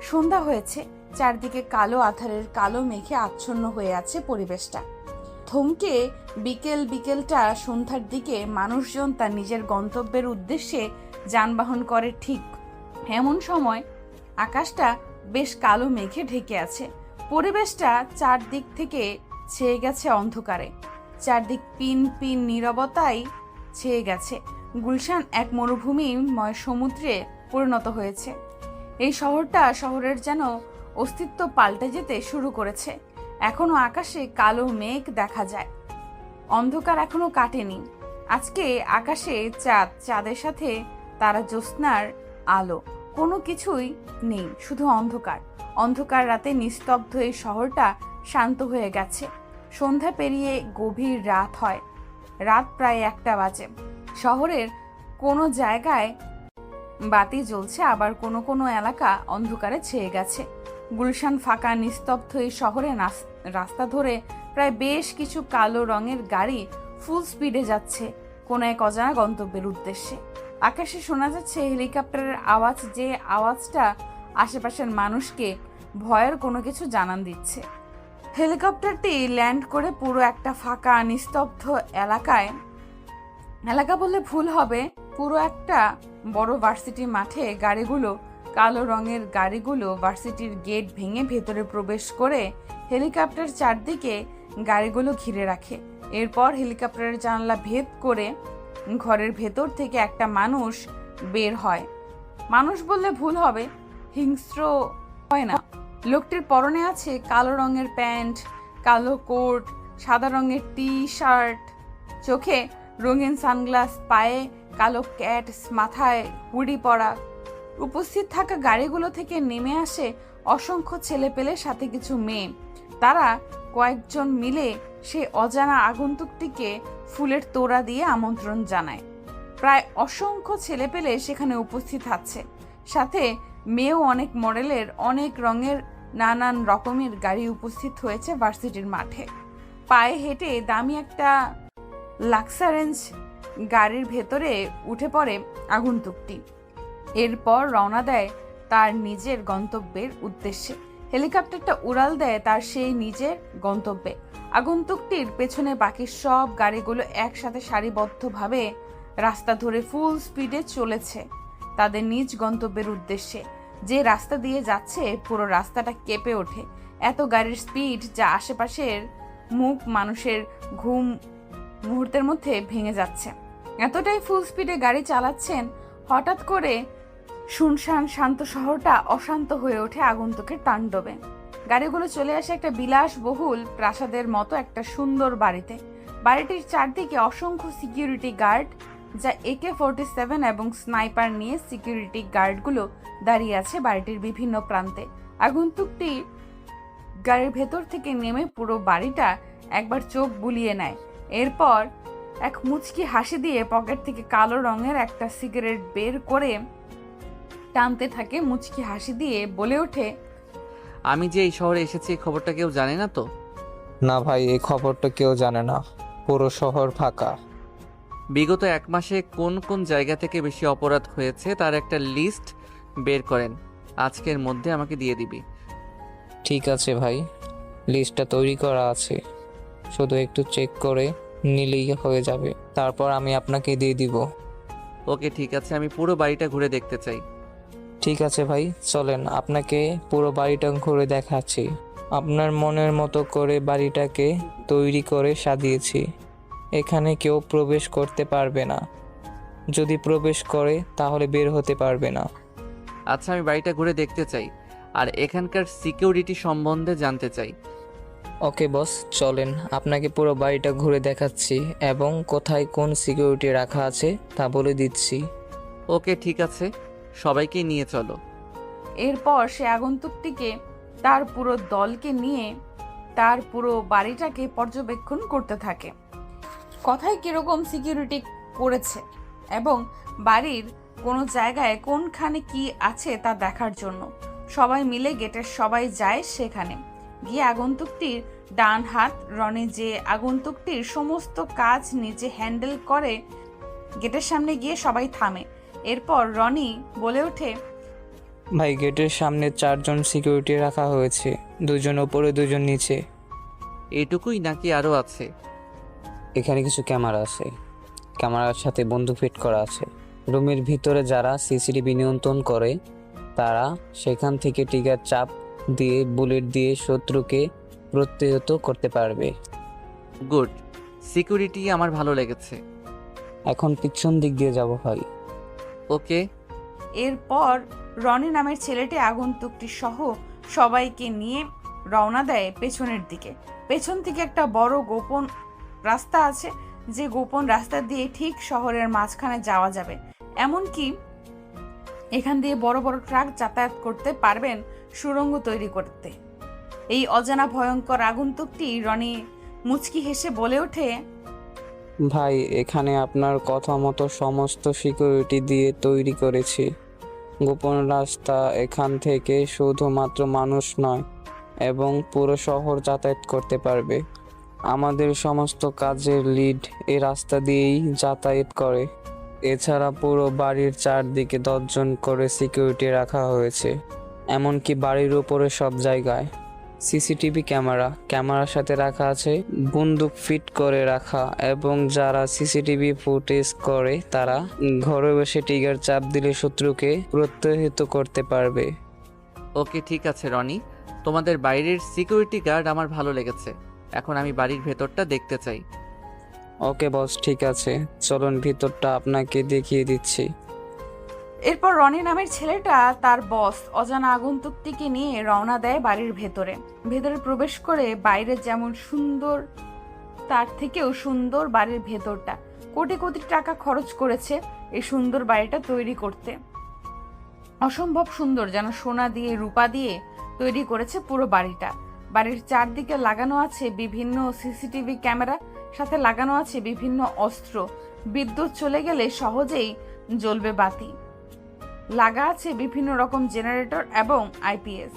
সন্ধ্যা হয়েছে, চারদিকে কালো আঁধারের কালো মেঘে আচ্ছন্ন হয়ে আছে পরিবেশটা। থমকে বিকেলটা সন্ধ্যার দিকে মানুষজন তার নিজের গন্তব্যের উদ্দেশ্যে যানবাহন করে। ঠিক এমন সময় আকাশটা বেশ কালো মেঘে ঢেকে আছে। পরিবেশটা চারদিক থেকে ছেয়ে গেছে অন্ধকারে। চারদিক পিন পিন নীরবতায় ছেয়ে গেছে। গুলশান এক মরুভূমিময় সমুদ্রে পরিণত হয়েছে। এই শহরের যেন অস্তিত্ব পাল্টে যেতে শুরু করেছে। এখনো আকাশে কালো মেঘ দেখা যায়, অন্ধকার এখনো কাটেনি। আজকে আকাশে চাঁদের সাথে তারা জ্যোৎস্নার আলো, কোনো কিছুই নেই, শুধু অন্ধকার রাতে নিস্তব্ধ এই শহরটা শান্ত হয়ে গেছে। সন্ধ্যা পেরিয়ে গভীর রাত হয়, রাত প্রায় 1টা বাজে। শহরের কোনো জায়গায় বাতি জ্বলছে, আবার কোনো কোনো এলাকা অন্ধকারে ছেয়ে গেছে। গুলশান ফাঁকা নিস্তব্ধ এই শহরে রাস্তা ধরে প্রায় বেশ কিছু কালো রঙের গাড়ি ফুল স্পিডে যাচ্ছে কোনো এক অজানা গন্তব্যের উদ্দেশ্যে। আকাশে শোনা যাচ্ছে হেলিকপ্টারের আওয়াজ, যে আওয়াজটা আশেপাশের মানুষকে ভয়ের কোনো কিছু জানান দিচ্ছে। হেলিকপ্টারটি ল্যান্ড করে পুরো একটা ফাঁকা নিস্তব্ধ এলাকা বললে ভুল হবে, পুরো একটা বড় ভার্সিটি মাঠে কালো রঙের গাড়িগুলো ভার্সিটির গেট ভেঙে ভেতরে প্রবেশ করে হেলিকপ্টার চারদিকে গাড়িগুলো ঘিরে রাখে। এরপর হেলিকপ্টারের জানলা ভেদ করে ঘরের ভেতর থেকে একটা মানুষ বের হয়। মানুষ বললে ভুল হবে, হিংস্র হয় না। লোকটির পরনে আছে কালো রঙের প্যান্ট, কালো কোট, সাদা রঙের টি শার্ট, চোখে রঙিন সানগ্লাস, পায়ে কালো ক্যাটস, মাথায় হুডি পরা। উপস্থিত থাকা গাড়িগুলো থেকে নেমে আসে অসংখ্য ছেলেপেলের সাথে কিছু মেয়ে। তারা কয়েকজন মিলে সেই অজানা আগন্তুকটিকে ফুলের তোড়া দিয়ে আমন্ত্রণ জানায়। প্রায় অসংখ্য ছেলেপেলে সেখানে উপস্থিত আছে, সাথে মেয়েও অনেক মডেলের, অনেক রঙের, নানান রকমের গাড়ি উপস্থিত হয়েছে ভার্সিটির মাঠে। পায়ে হেঁটে দামি একটা লাক্সারেঞ্জ গাড়ির ভেতরে উঠে পড়ে আগন্তুকটি। এরপর রওনা দেয় তার নিজের গন্তব্যের উদ্দেশ্যে। হেলিকপ্টারটা উড়াল দেয় তার সেই নিজের গন্তব্যে। আগন্তুকটির পেছনে বাকি সব গাড়িগুলো একসাথে সারিবদ্ধভাবে রাস্তা ধরে ফুল স্পিডে চলেছে তাদের নিজ গন্তব্যের উদ্দেশ্যে। যে রাস্তা দিয়ে যাচ্ছে পুরো রাস্তাটা কেঁপে ওঠে, এত গাড়ির স্পিড যা আশেপাশের মানুষের ঘুম মুহূর্তের মধ্যে ভেঙে যাচ্ছে। এতটাই ফুল স্পিডে গাড়ি চালাচ্ছেন, হঠাৎ করে শুনশান শান্ত শহরটা অশান্ত হয়ে ওঠে আগন্তুকের তাণ্ডবে। গাড়িগুলো চলে আসে একটা বিলাসবহুল প্রাসাদের মতো একটা সুন্দর বাড়িতে। বাড়িটির চারদিকে অসংখ্য সিকিউরিটি গার্ড, যা AK-47 এবং স্নাইপার নিয়ে সিকিউরিটি গার্ডগুলো দাঁড়িয়ে আছে বাড়িটির বিভিন্ন প্রান্তে। আগন্তুকটি গাড়ির ভেতর থেকে নেমে পুরো বাড়িটা একবার চোখ বুলিয়ে নেয়। এরপর এক মুচকি হাসি দিয়ে পকেট থেকে কালো রঙের একটা সিগারেট বের করে টানতে থাকে। মুচকি হাসি দিয়ে বলে ওঠে, আমি যে এই শহরে এসেছি এই খবরটা কেউ জানে না তো? না ভাই, এই খবরটা কেউ জানে না, পুরো শহর ফাঁকা। বিগত 1 মাসে কোন কোন জায়গা থেকে বেশি অপরাধ হয়েছে তার একটা লিস্ট বের করেন, আজকের মধ্যে আমাকে দিয়ে দিবি। ঠিক আছে ভাই, লিস্টটা তৈরি করা আছে, শুধু একটু চেক করে নিলেই হয়ে যাবে, তারপর আমি আপনাকে দিয়ে দিব। ওকে ঠিক আছে, আমি পুরো বাড়িটা ঘুরে দেখতে চাই। ঠিক আছে ভাই, চলেন আপনাকে পুরো বাড়িটা ঘুরে দেখাচ্ছি। আপনার মনের মতো করে বাড়িটাকে তৈরি করে সাজিয়েছি। এখানে কেউ প্রবেশ করতে পারবে না, যদি প্রবেশ করে তাহলে বের হতে পারবে না। আচ্ছা, আমি বাড়িটা ঘুরে দেখতে চাই আর এখানকার সিকিউরিটি সম্বন্ধে জানতে চাই। ওকে বস, চলেন আপনাকে পুরো বাড়িটা ঘুরে দেখাচ্ছি এবং কোথায় কোন সিকিউরিটি রাখা আছে তা বলে দিচ্ছি। ওকে ঠিক আছে, সবাইকে নিয়ে চলো। এরপর সে আগন্তুকটিকে তার পুরো দলকে নিয়ে তার পুরো বাড়িটাকে পর্যবেক্ষণ করতে থাকে। কথায় কিরকম সিকিউরিটি করেছে এবং বাড়ির কোনো জায়গায় কোনখানে কি আছে তা দেখার জন্য সবাই মিলে গেটের সবাই যায় সেখানে গিয়ে আগন্তুকটির ডান হাত রনি, যে আগন্তুকটির সমস্ত কাজ নিজে হ্যান্ডেল করে, গেটের সামনে গিয়ে সবাই থামে। এরপর রনি বলে ওঠে, ভাই, গেটের সামনে 4জন সিকিউরিটি রাখা হয়েছে, 2জন ওপরে 2জন নিচে। এটুকুই নাকি আরও আছে? এখানে কিছু ক্যামেরা আছে, ক্যামেরার সাথে বন্দুক ফিট করা আছে। রুমের ভিতরে যারা সিসিটিভি নিয়ন্ত্রণ করে তারা সেখান থেকে ট্রিগার চাপ দিয়ে বুলেট দিয়ে শত্রুকে প্রতিহত করতে পারবে। গুড, সিকিউরিটি আমার ভালো লেগেছে। এখন পিছন দিক দিয়ে যাব ভাই। ওকে। এরপর রনি নামের ছেলেটি আগন্তুকটি সহ সবাইকে নিয়ে রওনা দেয় পেছনের দিকে। পেছন থেকে একটা বড় গোপন রাস্তা আছে, যে গোপন রাস্তা দিয়ে ঠিক শহরের মাঝখানে যাওয়া যাবে। এমনকি এখান দিয়ে বড় বড় ট্রাক যাতায়াত করতে পারবেন সুড়ঙ্গ তৈরি করতে। এই অজানা ভয়ঙ্কর আগন্তুকটি রনি মুচকি হেসে বলে ওঠে, ভাই, এখানে আপনার কথা মতো সমস্ত সিকিউরিটি দিয়ে তৈরি করেছি। গোপন রাস্তা এখান থেকে শুধুমাত্র মানুষ নয় এবং পুরো শহর যাতায়াত করতে পারবে। আমাদের সমস্ত কাজের লিড এই রাস্তা দিয়েই যাতায়াত করে। এছাড়া পুরো বাড়ির চারদিকে 10জন করে সিকিউরিটি রাখা হয়েছে, এমনকি বাড়ির উপরে সব জায়গায়। সিসিটিভি ক্যামেরার সাথে রাখা আছে বন্দুক ফিট করে রাখা, এবং যারা সিসিটিভি ফুটেজ করে তারা ঘরে বসে ট্রিগার চাপ দিলে শত্রুকে প্রত্যহিত করতে পারবে। ওকে, ঠিক আছে রনি, তোমাদের বাইরের সিকিউরিটি গার্ড আমার ভালো লেগেছে। এখন আমি বাড়ির ভেতরটা দেখতে চাই। ওকে বস, ঠিক আছে, চলুন ভিতরটা আপনাকে দেখিয়ে দিচ্ছি। এরপর রনি নামের ছেলেটা তার বস অজানা আগন্তুকটিকে নিয়ে রওনা দেয় বাড়ির ভেতরে। ভেতরে প্রবেশ করে বাইরে যেমন সুন্দর তার থেকেও সুন্দর বাড়ির ভেতরটা। কোটি কোটি টাকা খরচ করেছে এই সুন্দর বাড়িটা তৈরি করতে। অসম্ভব সুন্দর, যেন সোনা দিয়ে রূপা দিয়ে তৈরি করেছে পুরো বাড়িটা। বাড়ির চারদিকে লাগানো আছে বিভিন্ন সিসিটিভি ক্যামেরা, সাথে লাগানো আছে বিভিন্ন অস্ত্র। বিদ্যুৎ চলে গেলে সহজেই জ্বলবে বাতি। লাগা আছে বিভিন্ন রকম জেনারেটর এবং আইপিএস।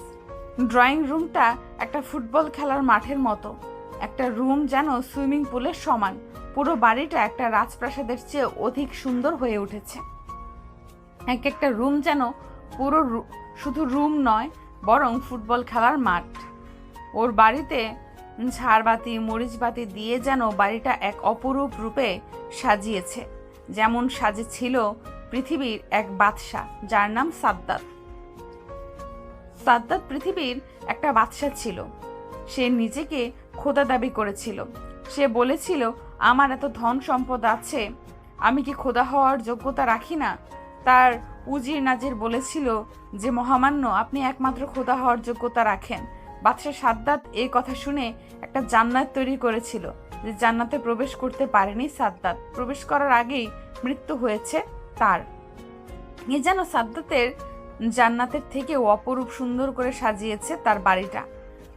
ড্রয়িং রুমটা একটা ফুটবল খেলার মাঠের মতো, একটা রুম যেন সুইমিং পুলের সমান। পুরো বাড়িটা একটা রাজপ্রাসাদের চেয়ে অধিক সুন্দর হয়ে উঠেছে। এক একটা রুম যেন পুরো শুধু রুম নয়, বরং ফুটবল খেলার মাঠ। ওর বাড়িতে ঝাড়বাতি মরিচবাতি দিয়ে যেন বাড়িটা এক অপরূপ রূপে সাজিয়েছে, যেমন সাজেছিল পৃথিবীর এক বাদশাহ যার নাম সাদ্দাত। সাদ্দাত পৃথিবীর একটা বাদশাহ ছিল। সে নিজেকে খোদা দাবি করেছিল। সে বলেছিল, আমার এত ধন সম্পদ আছে, আমি কি খোদা হওয়ার যোগ্যতা রাখি না? তার উজির নাজির বলেছিল যে, মহামান্য, আপনি একমাত্র খোদা হওয়ার যোগ্যতা রাখেন। বাদশাহ সাদ্দাত এই কথা শুনে একটা জান্নাত তৈরি করেছিল, যে জান্নাতে প্রবেশ করতে পারেনি সাদ্দাত। প্রবেশ করার আগেই মৃত্যু হয়েছে তার। এ যেন সাদ্দাতের জান্নাতের থেকেও অপরূপ সুন্দর করে সাজিয়েছে তার বাড়িটা।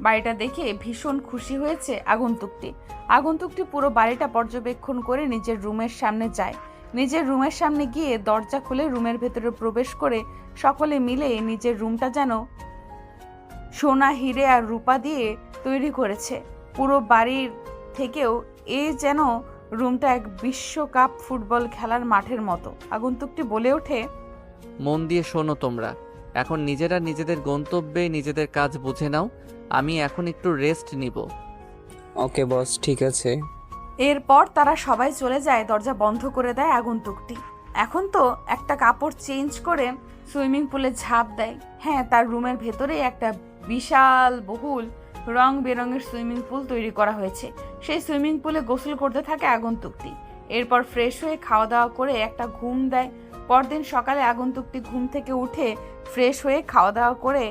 বাড়িটা দেখে ভীষণ খুশি হয়েছে আগন্তুকটি পুরো বাড়িটা পর্যবেক্ষণ করে নিজের রুমের সামনে যায়। নিজের রুমের সামনে গিয়ে দরজা খুলে রুমের ভেতরে প্রবেশ করে সকলে মিলে নিজের রুমটা যেন সোনা হিরে আর রূপা দিয়ে তৈরি করেছে। পুরো বাড়ির থেকেও যেন রুমটা এক বিশ্বকাপ ফুটবল খেলার মাঠের মতো। আগন্তুকটি বলে ওঠে, মন দিয়ে শোনো তোমরা, এখন নিজেরা নিজেদের গন্তব্যে নিজেদের কাজ বুঝে নাও। আমি এখন একটু রেস্ট নিব। ওকে বস, ঠিক আছে। এরপর তারা সবাই চলে যায়। দরজা বন্ধ করে দেয় আগন্তুকটি। এখন তো একটা কাপড় চেঞ্জ করে সুইমিং পুলে ঝাঁপ দেয়। হ্যাঁ, তার রুমের ভেতরে একটা বিশাল বহুল রং বেরঙের সুইমিং পুল তৈরি করা হয়েছে। সেই সুইমিং পুলে গোসল করতে থাকে আগন্তুকটি। এরপর ফ্রেশ হয়ে খাওয়া দাওয়া করে একটা ঘুম দেয়। পরদিন সকালে আগন্তুকটি ঘুম থেকে উঠে ফ্রেশ হয়ে খাওয়া দাওয়া করে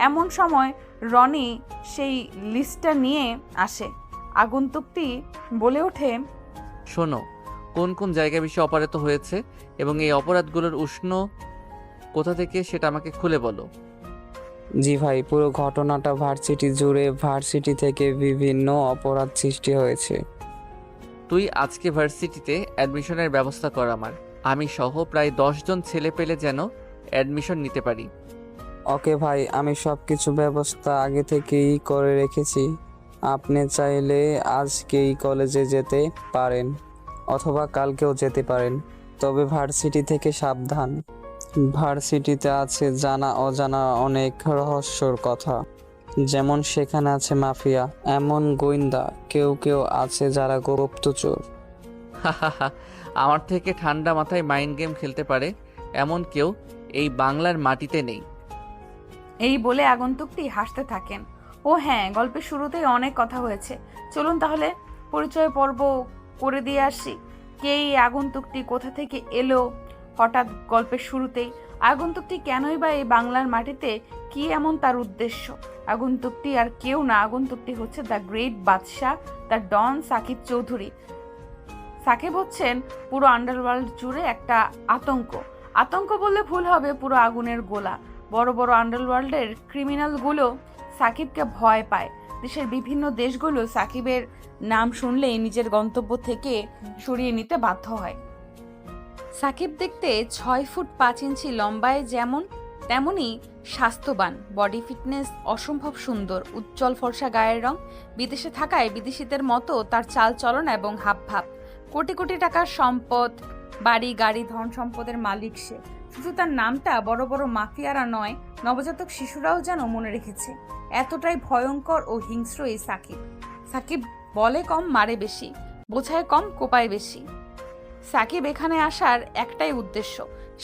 এমন সময় রনি সেই লিস্টটা নিয়ে আসে। আগন্তুকটি বলে ওঠে, শোনো, কোন কোন জায়গায় বেশি অপরাধ হয়েছে এবং এই অপরাধগুলোর উষ্ণ কোথা থেকে সেটা আমাকে খুলে বলো। জি ভাই, পুরো ঘটনাটা ভার্সিটি জুড়ে, ভার্সিটি থেকে বিভিন্ন অপরাধ সৃষ্টি হয়েছে। তুই আজকে ভার্সিটিতে অ্যাডমিশনের ব্যবস্থা কর আমার। আমি সহ প্রায় 10 জন ছেলে পেলে যেন অ্যাডমিশন নিতে পারি। ওকে ভাই, আমি সব কিছু ব্যবস্থা আগে থেকেই করে রেখেছি। আপনি চাইলে আজকেই কলেজে যেতে পারেন অথবা কালকেও যেতে পারেন, তবে ভার্সিটি থেকে সাবধান। ভার্সিটিতে আছে জানা অজানা অনেক রহস্যর কথা। যেমন সেখানে আছে মাফিয়া, এমন গোয়েন্দা, কেউ কেউ আছে যারা গুপ্তচর। হাহাহা, আমার থেকে ঠান্ডা মাথায় মাইন্ড গেম খেলতে পারে এমন কেউ এই বাংলার মাটিতে নেই। এই বলে আগন্তুকটি হাসতে থাকেন। ও হ্যাঁ, গল্পের শুরুতেই অনেক কথা হয়েছে, চলুন তাহলে পরিচয় পর্ব করে দিয়ে আসি। কে এই আগন্তুকটি, কোথা থেকে এলো হঠাৎ গল্পের শুরুতেই? আগন্তুকটি কেনই বা এই বাংলার মাটিতে, কি এমন তার উদ্দেশ্য? আগন্তুকটি আর কেউ না, আগন্তুকটি হচ্ছে দ্য গ্রেট বাদশাহ, দ্য ডন সাকিব চৌধুরী। সাকিব হচ্ছেন পুরো আন্ডারওয়ার্ল্ড জুড়ে একটা আতঙ্ক। আতঙ্ক বললে ভুল হবে, পুরো আগুনের গোলা। বড় বড় আন্ডারওয়ার্ল্ডের ক্রিমিনালগুলো সাকিবকে ভয় পায়। দেশের বিভিন্ন দেশগুলো সাকিবের নাম শুনলেই নিজের গন্তব্য থেকে সরিয়ে নিতে বাধ্য হয়। সাকিব দেখতে 6 ফুট 5 ইঞ্চি লম্বায় যেমন, তেমনি স্বাস্থ্যবান, বডি ফিটনেস অসম্ভব সুন্দর, উজ্জ্বল ফর্সা গায়ের রং। বিদেশে থাকায় বিদেশিদের মতো তার চাল চলন এবং হাবভাব। কোটি কোটি টাকার সম্পদ, বাড়ি গাড়ি, ধন সম্পদের মালিক সে। শুধু তার নামটা বড় বড় মাফিয়ারা নয়, নবজাতক শিশুরাও যেন মনে রেখেছে। এতটাই ভয়ঙ্কর ও হিংস্র এই সাকিব। সাকিব বলে কম, মারে বেশি, বোঝায় কম, কোপায় বেশি। সাকিব এখানে আসার একটাই উদ্দেশ্য,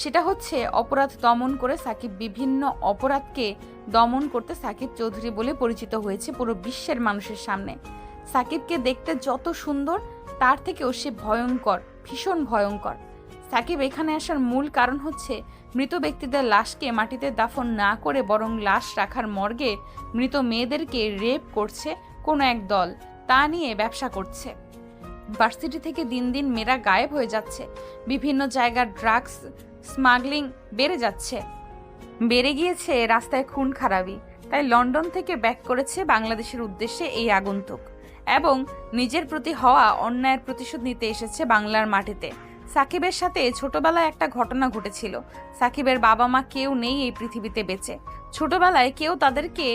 সেটা হচ্ছে অপরাধ দমন করে। সাকিব বিভিন্ন অপরাধকে দমন করতে সাকিব চৌধুরী বলে পরিচিত হয়েছে পুরো বিশ্বের মানুষের সামনে। সাকিবকে দেখতে যত সুন্দর, তার থেকেও সে ভয়ঙ্কর, ভীষণ ভয়ঙ্কর। সাকিব এখানে আসার মূল কারণ হচ্ছে মৃত ব্যক্তিদের লাশকে মাটিতে দাফন না করে বরং লাশ রাখার মর্গে মৃত মেয়েদেরকে রেপ করছে কোনো এক দল, তা নিয়ে ব্যবসা করছে। ভার্সিটি থেকে দিন দিন মেয়েরা গায়েব হয়ে যাচ্ছে, বিভিন্ন জায়গার ড্রাগস স্মাগলিং বেড়ে যাচ্ছে, বেড়ে গিয়েছে রাস্তায় খুন খারাপি। তাই লন্ডন থেকে ব্যাক করেছে বাংলাদেশের উদ্দেশ্যে এই আগন্তুক, এবং নিজের প্রতি হওয়া অন্যায়ের প্রতিশোধ নিতে এসেছে বাংলার মাটিতে। সাকিবের সাথে ছোটবেলায় একটা ঘটনা ঘটেছিল। সাকিবের বাবা মা কেউ নেই এই পৃথিবীতে বেঁচে। ছোটবেলায় কেউ তাদেরকে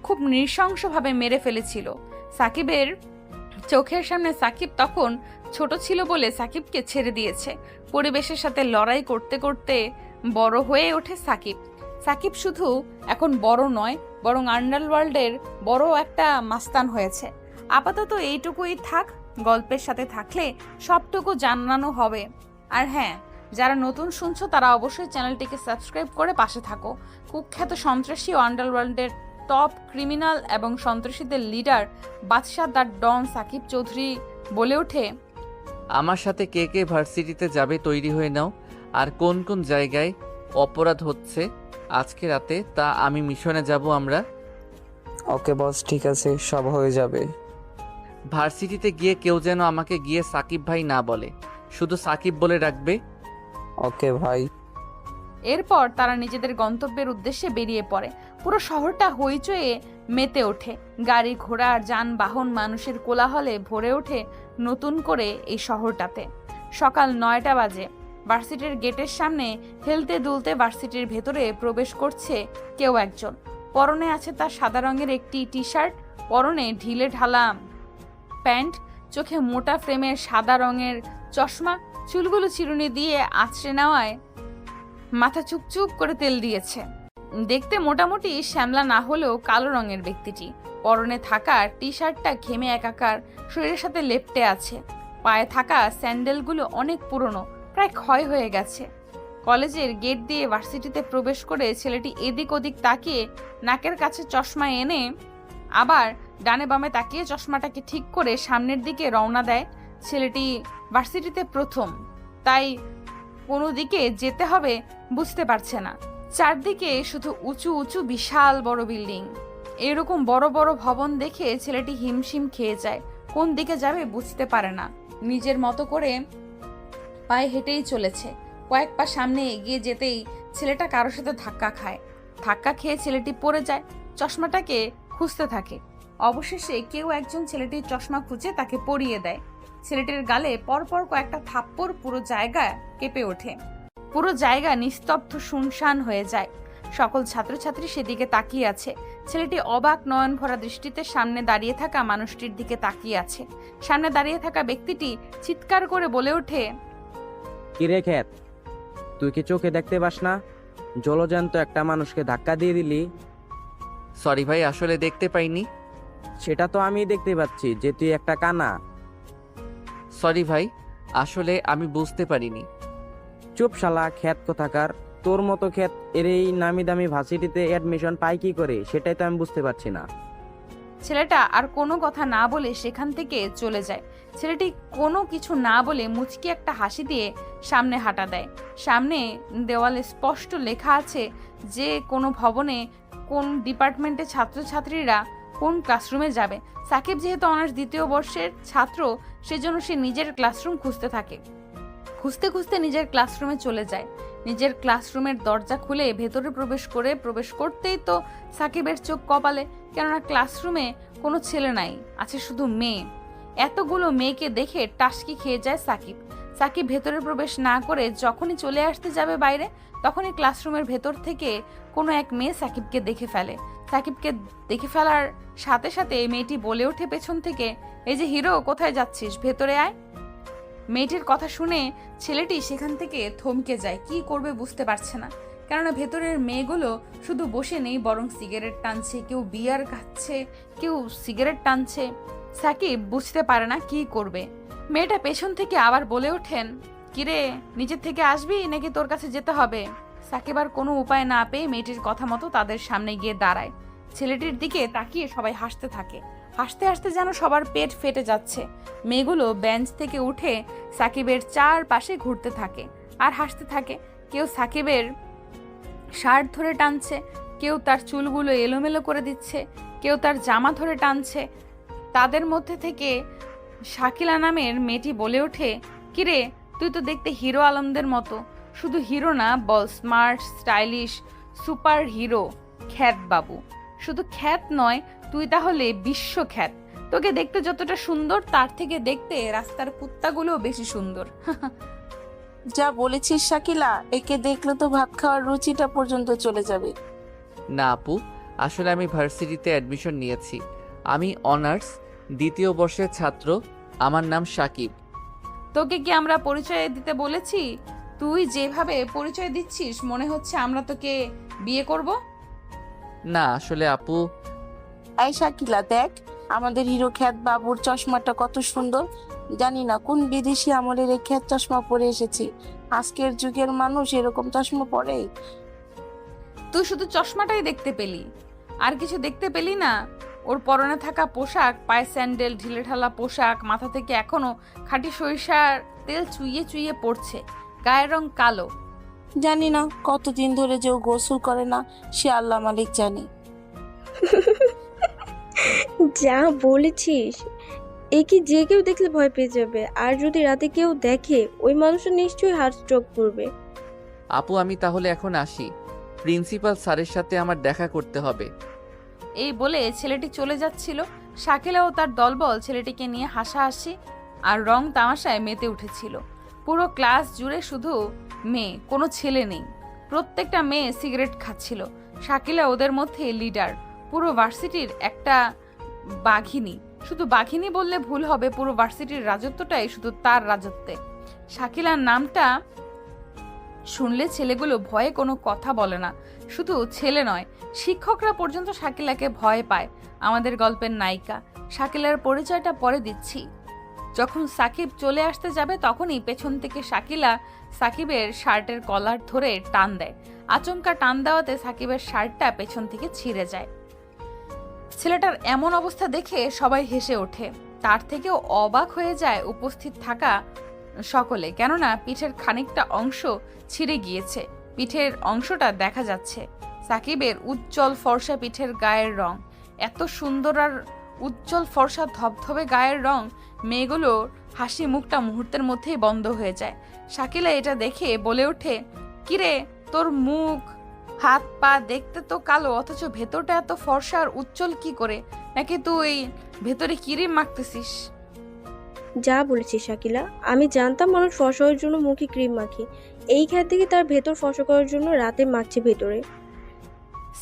খুব নৃশংসভাবে মেরে ফেলেছিল। সাকিবের চোখের সামনে সাকিব তখন ছোট ছিল বলে সাকিবকে ছেড়ে দিয়েছে। পরিবেশের সাথে লড়াই করতে করতে বড় হয়ে ওঠে সাকিব। সাকিব শুধু এখন বড় নয়, বরং আন্ডারওয়ার্ল্ডের বড় একটা মাস্তান হয়েছে। আপাতত এইটুকুই থাক, গল্পের সাথে থাকলে সবটুকু জানানো হবে। আর হ্যাঁ, যারা নতুন শুনছো তারা অবশ্যই চ্যানেলটিকে সাবস্ক্রাইব করে পাশে থাকো। কুখ্যাত সন্ত্রাসী ও আন্ডারওয়ার্ল্ডের টপ ক্রিমিনাল এবং সন্ত্রাসীদের লিডার বাদশাহ দ্য ডন সাকিব চৌধুরী বলে ওঠে, আমার সাথে কে কে ভার্সিটিতে যাবে তৈরি হয়ে নাও। আর কোন কোন জায়গায় অপরাধ হচ্ছে আজকে রাতে তা আমি মিশনে যাব আমরা। ওকে বস, ঠিক আছে, সব হয়ে যাবে। ভার্সিটিতে গিয়ে কেউ যেন আমাকে গিয়ে সাকিব ভাই না বলে, শুধু সাকিব বলে রাখবে। ওকে ভাই। এরপর তারা নিজেদের গন্তব্যের উদ্দেশ্যে বেরিয়ে পড়ে। পুরো শহরটা হইচয়ে মেতে ওঠে, গাড়ি ঘোড়া যানবাহন মানুষের কোলাহলে ভরে ওঠে নতুন করে এই শহরটাতে। সকাল 9টা বাজে। ভার্সিটির গেটের সামনে হেলতে দুলতে ভার্সিটির ভেতরে প্রবেশ করছে কেউ একজন। পরনে আছে তার সাদা রঙের একটি টি শার্ট, পরনে ঢিলে ঢালা প্যান্ট, চোখে মোটা ফ্রেমের সাদা রঙের চশমা, চুলগুলো চিরুনি দিয়ে আঁচড়ে নেওয়ায় মাথা চুপচুপ করে তেল দিয়েছে। দেখতে মোটামুটি শ্যামলা না হলেও কালো রঙের ব্যক্তিটি। পরনে থাকা টি শার্টটা ঘেমে একাকার, শরীরের সাথে লেপ্টে আছে। পায়ে থাকা স্যান্ডেলগুলো অনেক পুরনো, প্রায় ক্ষয় হয়ে গেছে। কলেজের গেট দিয়ে ভার্সিটিতে প্রবেশ করে ছেলেটি এদিক ওদিক তাকিয়ে নাকের কাছে চশমা এনে আবার ডানে বামে তাকিয়ে চশমাটাকে ঠিক করে সামনের দিকে রওনা দেয়। ছেলেটি ভার্সিটিতে প্রথম, তাই কোনো দিকে যেতে হবে বুঝতে পারছে না। চারদিকে শুধু উঁচু উঁচু বিশাল বড় বিল্ডিং। এরকম বড় বড় ভবন দেখে ছেলেটি হিমশিম খেয়ে যায়, কোন দিকে যাবে বুঝতে পারে না। নিজের মতো করে পায়ে হেঁটেই চলেছে। কয়েক পা সামনে এগিয়ে যেতেই ছেলেটা কারোর সাথে ধাক্কা খায়। ধাক্কা খেয়ে ছেলেটি পড়ে যায়, চশমাটাকে খুঁজতে থাকে। অবশেষে কেউ একজন ছেলেটির চশমা খুঁজে তাকে পরিয়ে দেয়। ছেলেটির গালে পরপর কয়েকটা থাপ্পড় পুরো জায়গা কেঁপে ওঠে। পুরো জায়গা নিস্তব্ধ শুনশান হয়ে যায়। সকল ছাত্রছাত্রী সেদিকে তাকিয়ে আছে। ছেলেটি অবাক নয়ন ভরা দৃষ্টিতে সামনে দাঁড়িয়ে থাকা মানুষটির দিকে তাকিয়ে আছে। সামনে দাঁড়িয়ে থাকা ব্যক্তিটি চিৎকার করে বলে ওঠে, কি রে খ্যাত, তুই কি চোখে দেখতে পাস না জলজ্যান্ত একটা মানুষকে ধাক্কা দিয়ে দিলি। সরি ভাই, আসলে দেখতে পাইনি। সেটা তো আমি দেখতে পাচ্ছি যে তুই একটা কানা। সরি ভাই, আসলে আমি বুঝতে পারিনি। চুপ শালা খ্যাত কোথাকার। তোর মতো খ্যাত এর এই নামি দামি ভার্সিটিতে অ্যাডমিশন পাই কি করে সেটাই তো আমি বুঝতে পারছি না। ছেলেটা আর কোনো কথা না বলে সেখান থেকে চলে যায়। ছেলেটি কোনো কিছু না বলে মুচকি একটা হাসি দিয়ে সামনে হাঁটা দেয়। সামনে দেওয়ালে স্পষ্ট লেখা আছে যে কোনো ভবনে কোন ডিপার্টমেন্টের ছাত্রছাত্রীরা কোন ক্লাসরুমে যাবে। সাকিব যেহেতু অনার্স দ্বিতীয় বর্ষের ছাত্র, সেজন্য সে নিজের ক্লাসরুম খুঁজতে থাকে। খুঁজতে খুঁজতে নিজের ক্লাসরুমে চলে যায়। নিজের ক্লাসরুমের দরজা খুলে ভেতরে প্রবেশ করতেই তো সাকিবের চোখ কপালে, কেননা ক্লাসরুমে কোনো ছেলে নাই, আছে শুধু মেয়ে। এতগুলো মেয়েকে দেখে টাসকি খেয়ে যায় সাকিব। সাকিব ভেতরে প্রবেশ না করে যখনই চলে আসতে যাবে বাইরে, তখনই ক্লাসরুমের ভেতর থেকে কোনো এক মেয়ে সাকিবকে দেখে ফেলে। সাকিবকে দেখে ফেলার সাথে সাথে মেয়েটি বলে ওঠে পেছন থেকে, এই যে হিরো, কোথায় যাচ্ছিস, ভেতরে আয়। মেয়েটির কথা শুনে ছেলেটি সেখান থেকে থমকে যায়, কি করবে বুঝতে পারছে না। কেননা ভেতরের মেয়েগুলো শুধু বসে নেই, বরং সিগারেট টানছে, কেউ বিয়ার খাচ্ছে, কেউ সিগারেট টানছে। সাকিব বুঝতে পারে না কি করবে। মেয়েটা পেছন থেকে আবার বলে ওঠেন, কিরে, নিচের থেকে আসবি নাকি তোর কাছে যেতে হবে। সাকিব আর কোনো উপায় না পেয়ে মেয়েটির কথা মতো তাদের সামনে গিয়ে দাঁড়ায়। ছেলেটির দিকে তাকিয়ে সবাই হাসতে থাকে। হাসতে হাসতে যেন সবার পেট ফেটে যাচ্ছে। মেয়েগুলো বেঞ্চ থেকে উঠে সাকিবের চারপাশে ঘুরতে থাকে আর হাসতে থাকে। কেউ সাকিবের শার্ট ধরে টানছে, কেউ তার চুলগুলো এলোমেলো করে দিচ্ছে, কেউ তার জামা ধরে টানছে। তাদের মধ্যে থেকে শাকিলা নামের মেয়েটি বলে ওঠে, কিরে, তুই তো দেখতে হিরো আলমদের মতো। শুধু হিরো না, বল স্মার্ট, স্টাইলিশ, সুপার হিরো, খ্যাত বাবু। শুধু খ্যাত নয়, তুই তাহলে বিশ্বখ্যাত। তোকে দেখতে যতটা সুন্দর, তার থেকে দেখতে রাস্তার কুত্তাগুলো বেশি সুন্দর। যা বলেছিস শাকিলা, একে দেখলে তো ভাত খাওয়ার রুচিটা পর্যন্ত চলে যাবে। না আপু, আসলে আমি ভার্সিটিতে অ্যাডমিশন নিয়েছি। আমি অনার্স দ্বিতীয় বর্ষের ছাত্র। আমার নাম সাকিব। তোকে কি আমরা পরিচয় দিতে বলেছি? তুই যেভাবে পরিচয় দিচ্ছিস মনে হচ্ছে আমরা তোকে বিয়ে করব। না আসলে আপু, এই শাকিলা দেখ, আমাদের হিরো খ্যাত বাবুর চশমাটা কত সুন্দর। জানি না কোন বিদেশি আমলের এই খ্যাত চশমা পরে এসেছি। আজকের যুগের মানুষ এরকম চশমা পরে? তুই শুধু চশমাটাই দেখতে পেলি, আর কিছু দেখতে পেলি না? ওর পরনে থাকা পোশাক, পায়ে স্যান্ডেল, ঢিলেঢালা পোশাক, মাথা থেকে এখনো খাঁটি সরিষার তেল চুইয়ে চুইয়ে পড়ছে, গায়ের রং কালো। জানি না কতদিন ধরে যে ও গোসল করে না, সে আল্লাহ মালিক জানে। যা বলেছিস, একে যে কেউ দেখলে ভয় পেয়ে যাবে, আর যদি রাতে কেউ দেখে ওই মানুষটা নিশ্চয়ই হার্ট স্ট্রোক করবে। আপু আমি তাহলে এখন আসি। প্রিন্সিপাল স্যারের সাথে আমার দেখা করতে হবে। এই বলে ছেলেটি চলে যাচ্ছিল। শাকিলা ও তার দলবল ছেলেটিকে নিয়ে হাসাহাসি আর রং তামাশায় মেতে উঠেছিল। পুরো ক্লাস জুড়ে শুধু মেয়ে, কোনো ছেলে নেই। প্রত্যেকটা মেয়ে সিগারেট খাচ্ছিল। শাকিলা ওদের মধ্যে লিডার, পুরো ভার্সিটির একটা বাঘিনী। শুধু বাঘিনী বললে ভুল হবে, পুরো ভার্সিটির রাজত্বটাই শুধু তার রাজত্বে। শাকিলার নামটা শুনলে ছেলেগুলো ভয়ে কোনো কথা বলে না। শুধু ছেলে নয়, শিক্ষকরা পর্যন্ত শাকিলাকে ভয় পায়। আমাদের গল্পের নায়িকা শাকিলার পরিচয়টা পরে দিচ্ছি। যখন সাকিব চলে আসতে যাবে তখনই পেছন থেকে শাকিলা সাকিবের শার্টের কলার ধরে টান দেয়। আচমকা টান দেওয়াতে সাকিবের শার্টটা পেছন থেকে ছিঁড়ে যায়। ছেলেটার এমন অবস্থা দেখে সবাই হেসে ওঠে। তার থেকেও অবাক হয়ে যায় উপস্থিত থাকা সকলে, কেননা পিঠের খানিকটা অংশ ছিঁড়ে গিয়েছে। পিঠের অংশটা দেখা যাচ্ছে। সাকিবের উজ্জ্বল ফর্সা পিঠের গায়ের রং এত সুন্দর, আর উজ্জ্বল ফর্সা ধবধবে গায়ের রং, মেয়েগুলোর হাসি মুখটা মুহূর্তের মধ্যেই বন্ধ হয়ে যায়। শাকিলা এটা দেখে বলে ওঠে, কিরে, তোর মুখ হাত পা দেখতে তো কালো, অথচ ভেতরটা এত ফর্সা আর উজ্জ্বল কি করে? নাকি তুই ভেতরে ক্রিম মাখতেছিস? যা বলেছিস শাকিলা, আমি জানতাম মানুষ ফর্সা হওয়ার জন্য মুখে ক্রিম মাখে। এই খ্যাত থেকে তার ভেতর ফর্সা করার জন্য রাতে মাখছে ভেতরে।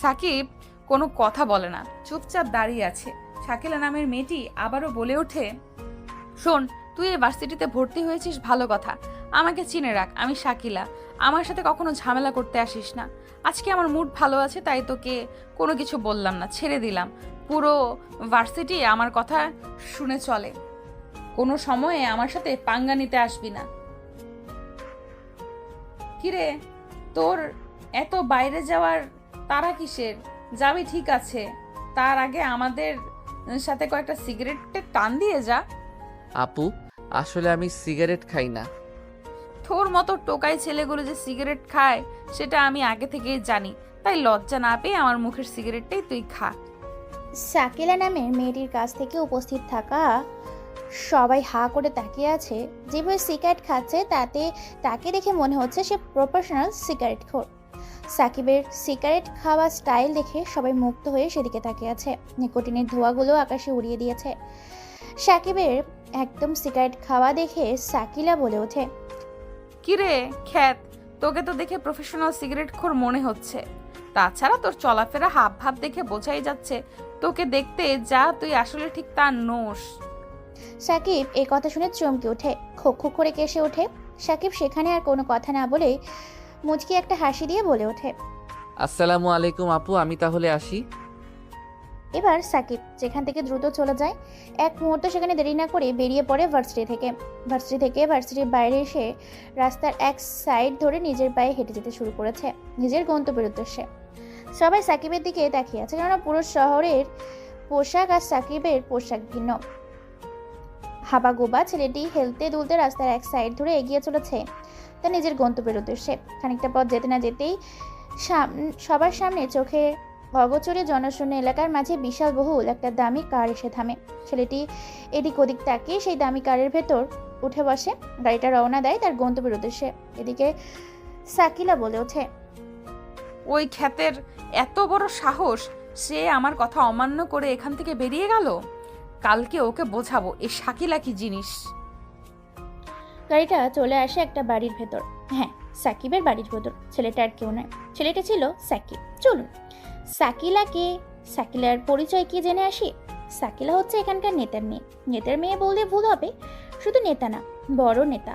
সাকিব কোনো কথা বলে না, চুপচাপ দাঁড়িয়ে আছে। শাকিলা নামের মেয়েটি আবারও বলে ওঠে, শোন, তুই এই ভার্সিটিতে ভর্তি হয়েছিস ভালো কথা, আমাকে চিনে রাখ, আমি শাকিলা। আমার সাথে কখনো ঝামেলা করতে আসিস না। আজকে আমার মুড ভালো আছে তাই তোকে কোনো কিছু বললাম না, ছেড়ে দিলাম। পুরো ভার্সিটি আমার কথা শুনে চলে। কোনো সময়ে আমার সাথে পাঙ্গা নিতে আসবি না। কিরে, তোর এত বাইরে যাওয়ার তারা কিসের? যাবি ঠিক আছে, তার আগে আমাদের সাথে কয়েকটা সিগারেটের টান দিয়ে যা। আপু, আসলে আমি সিগারেট খাই না। তোর মতো টোকাই ছেলেগুলো যে সিগারেট খায় সেটা আমি আগে থেকেই জানি, তাই লজ্জা না পেয়ে আমার মুখের সিগারেটটাই তুই খা। শাকিলা নামের মেয়েটির কাছ থেকে উপস্থিত থাকা সবাই হা করে তাকিয়ে আছে। যেভাবে সিগারেট খাচ্ছে তাতে তাকে দেখে মনে হচ্ছে সে প্রফেশনাল সিগারেট খোর। সাকিবের সিগারেট খাওয়া স্টাইল দেখে সবাই মুগ্ধ হয়ে সেদিকে তাকিয়ে আছে। নিকোটিনের ধোঁয়াগুলো আকাশে উড়িয়ে দিয়েছে। সাকিবের একদম সিগারেট খাওয়া দেখে শাকিলা বলে ওঠে, কিরে খ্যাত, তোকে তো দেখে প্রফেশনাল সিগারেট খোর মনে হচ্ছে। তাছাড়া তোর চলাফেরা হাব ভাব দেখে বোঝাই যাচ্ছে তোকে দেখতে যা তুই আসলে ঠিক তা নোস। সাকিব এই কথা শুনে চমকে ওঠে, খো খো করে কেসে ওঠে। সাকিব সেখানে আর কোনো কথা না বলে মুচকি একটা হাসি দিয়ে বলে ওঠে, আসসালামু আলাইকুম আপু, আমি তাহলে আসি। এবার সাকিব যেখান থেকে দ্রুত চলে যায়। এক মুহূর্ত সেখানে দেরি না করে বেরিয়ে পড়ে ভার্সিটির বাইরে এসে রাস্তার এক সাইড ধরে নিজের পায়ে হেঁটে যেতে শুরু করেছে নিজের গন্তব্যের উদ্দেশ্যে। সবাই সাকিবের দিকে তাকিয়ে আছে, কেননা পুরো শহরের পোশাক আর সাকিবের পোশাক ভিন্ন। হাবাগোবা ছেলেটি হেলতে দুলতে রাস্তার এক সাইড ধরে এগিয়ে চলেছে তার নিজের গন্তব্যের উদ্দেশ্যে। খানিকটা পথ যেতে না যেতেই সবার সামনে চোখে অগোচরে জনশূন্য এলাকার মাঝে বিশাল বহুল একটা দামি কার এসে থামে। ছেলেটি এদিক ওদিক তাকিয়ে সেই দামি কারের ভেতর উঠে বসে। গাড়িটা রওনা দেয় তার গন্তব্যের উদ্দেশ্যে। এদিকে শাকিলা বলে ওঠে, ওই খ্যাতের এত বড় সাহস, সে আমার কথা অমান্য করে এখান থেকে বেরিয়ে গেল। কালকে ওকে বোঝাবো এই শাকিলা কি জিনিস। গাড়িটা চলে আসে একটা বাড়ির ভেতর। হ্যাঁ, সাকিবের বাড়ির ভেতর। ছেলেটা আর কেউ নয়, ছেলেটা ছিল সাকিব। চলুন সাকিলাকে, সাকিলার পরিচয় কি জেনে আসি। সাকিলা হচ্ছে এখানকার নেতার মেয়ে। নেতার মেয়ে বললে ভুল হবে, শুধু নেতা না, বড় নেতা,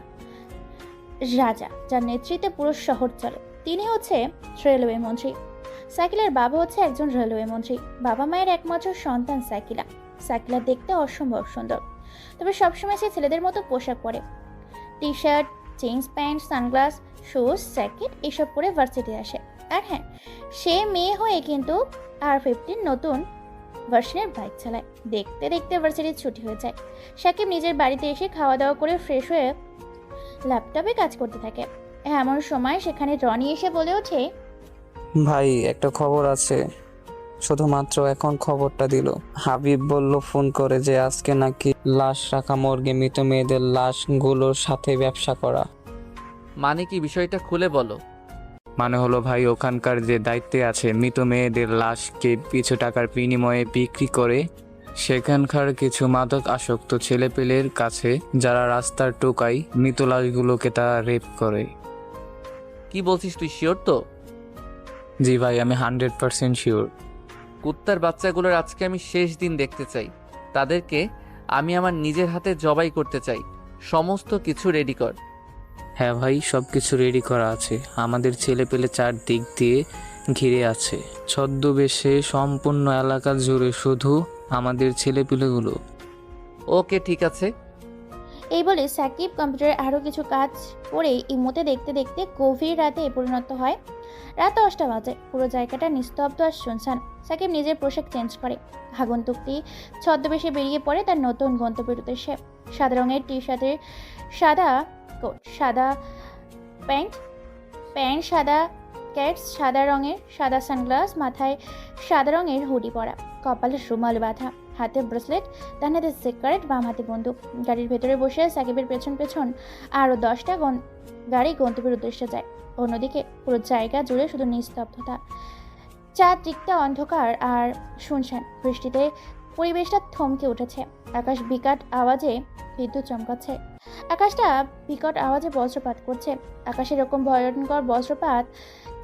রাজা, যার নেতৃত্বে পুরো শহর চলে। তিনি হচ্ছে রেলওয়ে মন্ত্রী। সাকিলার বাবা হচ্ছে একজন রেলওয়ে মন্ত্রী। বাবা মায়ের একমাত্র সন্তান সাকিলা। সাকিলা দেখতে অসম্ভব সুন্দর, তবে সবসময় সে ছেলেদের মতো পোশাক পরে। T shirt, jeans pant, sunglass, shoes, jacket এসব পরে ভার্সিটি আসে। আর হ্যাঁ, সে মেয়ে হয়ে কিন্তু R15 নতুন ভার্সনের বাইক চালায়। দেখতে দেখতে ভার্সিটির ছুটি হয়ে যায়। সাকিব নিজের বাড়িতে এসে খাওয়া দাওয়া করে ফ্রেশ হয়ে ল্যাপটপে কাজ করতে থাকে। এমন সময় সেখানে রনি এসে বলে ওঠে, ভাই একটা খবর আছে। শুধুমাত্র এখন খবরটা দিল। হাবিব বলল ফোন করে যে আজকে নাকি লাশ রাখা মর্গে মৃত মেয়েদের লাশগুলোর সাথে ব্যবসা করা। মানে কি, বিষয়টা খুলে বলো। মানে হলো ভাই, ওখানকার যে দায়িত্বে আছে মৃত মেয়েদের লাশকে কিছু টাকার বিনিময়ে বিক্রি করে সেখানকার কিছু মাদক আসক্ত ছেলেপেলের কাছে, যারা রাস্তার টোকাই মৃত লাশগুলোকে তারা রেপ করে। কি বলছিস তুই, শিওর তো? জি ভাই, আমি 100% শিওর। কুত্তার বাচ্চাগুলোর আজকে আমি শেষ দিন দেখতে চাই। তাদেরকে আমি আমার নিজের হাতে জবাই করতে চাই। সমস্ত কিছু রেডি কর। হ্যাঁ ভাই, সবকিছু রেডি করা আছে। আমাদের ছেলেপেলে চারদিক দিয়ে ঘিরে আছে ছদ্মবেশে, সম্পূর্ণ এলাকা জুড়ে শুধু আমাদের ছেলেপেলেগুলো। ওকে, ঠিক আছে। এই বলে সাকিব কম্পিউটারে আরও কিছু কাজ করে ইমোতে দেখতে দেখতে গভীর রাতে পরিণত হয়। রাত 10টা বাজে। পুরো জায়গাটা নিস্তব্ধ আর শুনশান। সাকিব নিজের পোশাক চেঞ্জ করে। আগন্তুকটি ছদ্মবেশে বেরিয়ে পড়ে তার নতুন গন্তব্যের উদ্দেশ্যে। সাদা রঙের টি শার্টের সাদা কোট, সাদা প্যান্ট, সাদা ক্যাটস, সাদা রঙের সাদা সানগ্লাস, মাথায় সাদা রঙের হুডি পরা, কপালে রুমাল বাঁধা, হাতে ব্রেসলেট, ডান হাতে সিগারেট, বাম হাতে বন্দুক। গাড়ির ভেতরে বসে সাকিবের পেছন পেছন আরও 10টা গাড়ি গন্তব্যের উদ্দেশ্যে যায়। অন্যদিকে পুরো জায়গা জুড়ে শুধু নিস্তব্ধতা। চারদিকটা অন্ধকার আর শুনশান। বৃষ্টিতে পরিবেশটা থমকে উঠেছে। আকাশ বিকট আওয়াজে বিদ্যুৎ চমকাচ্ছে। আকাশটা বিকট আওয়াজে বজ্রপাত করছে। আকাশে এরকম ভয়ঙ্কর বজ্রপাত,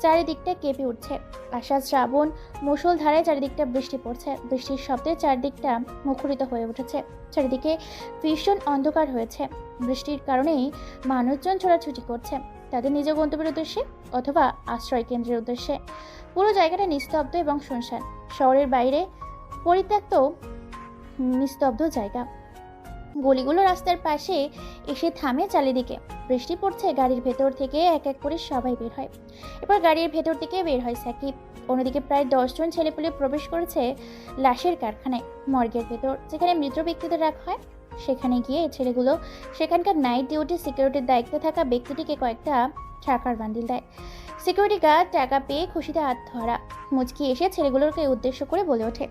চারিদিকটা কেঁপে উঠছে। আষাঢ় শ্রাবণ মুষলধারে চারিদিকটা বৃষ্টি পড়ছে। বৃষ্টির শব্দে চারদিকটা মুখরিত হয়ে উঠেছে। চারিদিকে ভীষণ অন্ধকার হয়েছে। বৃষ্টির কারণেই মানুষজন ছোটাছুটি করছে, তাদের নিজ গন্তব্যের উদ্দেশ্যে অথবা আশ্রয় কেন্দ্রের উদ্দেশ্যে। পুরো জায়গাটা নিস্তব্ধ এবং শুনশান। শহরের বাইরে পরিত্যক্ত নিস্তব্ধ জায়গা। গলিগুলো রাস্তার পাশে এসে থামে চারিদিকে। বৃষ্টি পড়ছে, গাড়ির ভেতর থেকে এক এক করে সবাই বের হয়। এবার গাড়ির ভেতর থেকে বের হয় সাকিব। অন্যদিকে প্রায় 10 জন ছেলেপুলে প্রবেশ করেছে লাশের কারখানায়, মর্গের ভেতর যেখানে মৃত ব্যক্তিদের রাখা হয়। সেখানে গিয়ে ছেলেগুলো সেখানকার নাইট ডিউটি সিকিউরিটির দায়িত্বে থাকা ব্যক্তিটিকে কয়েকটা টাকার বান্ডিল দেয়। সিকিউরিটি গার্ড টাকা পেয়ে খুশিতে আত্মহারা। মুচকি এসে ছেলেগুলোকে উদ্দেশ্য করে বলে ওঠে,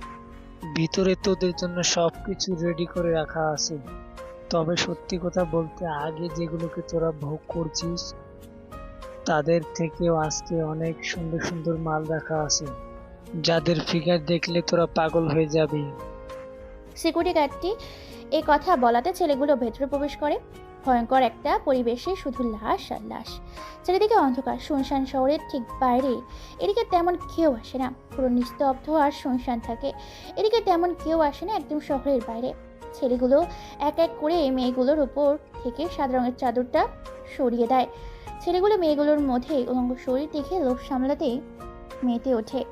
ভিতরে তোদের জন্য সবকিছু রেডি করে রাখা আছে। তবে সত্যি কথা বলতে, আগে যেগুলোকে তোরা ভোগ করছিস তাদের থেকেও আজকে অনেক সুন্দর সুন্দর মাল রাখা আছে, যাদের ফিগার দেখলে তোরা পাগল হয়ে যাবি। সিকিউরিটি গার্ডটি এই কথা বলাতে ছেলেগুলো ভেতরে প্রবেশ করে। ভয়ঙ্কর একটা পরিবেশে শুধু লাশ আর লাশ। চারিদিকে অন্ধকার। শুনশান শহরের ঠিক বাইরে। এদিকে তেমন কেউ আসে না, পুরো নিস্তব্ধ আর শুনশান থাকে। এদিকে তেমন কেউ আসে না, একদম শহরের বাইরে। ছেলেগুলো এক এক করে মেয়েগুলোর উপর থেকে সাদা রঙের চাদরটা সরিয়ে দেয়। ছেলেগুলো মেয়েগুলোর মধ্যে উলঙ্গ শরীর দেখে লোভ সামলাতে মেতে ওঠে।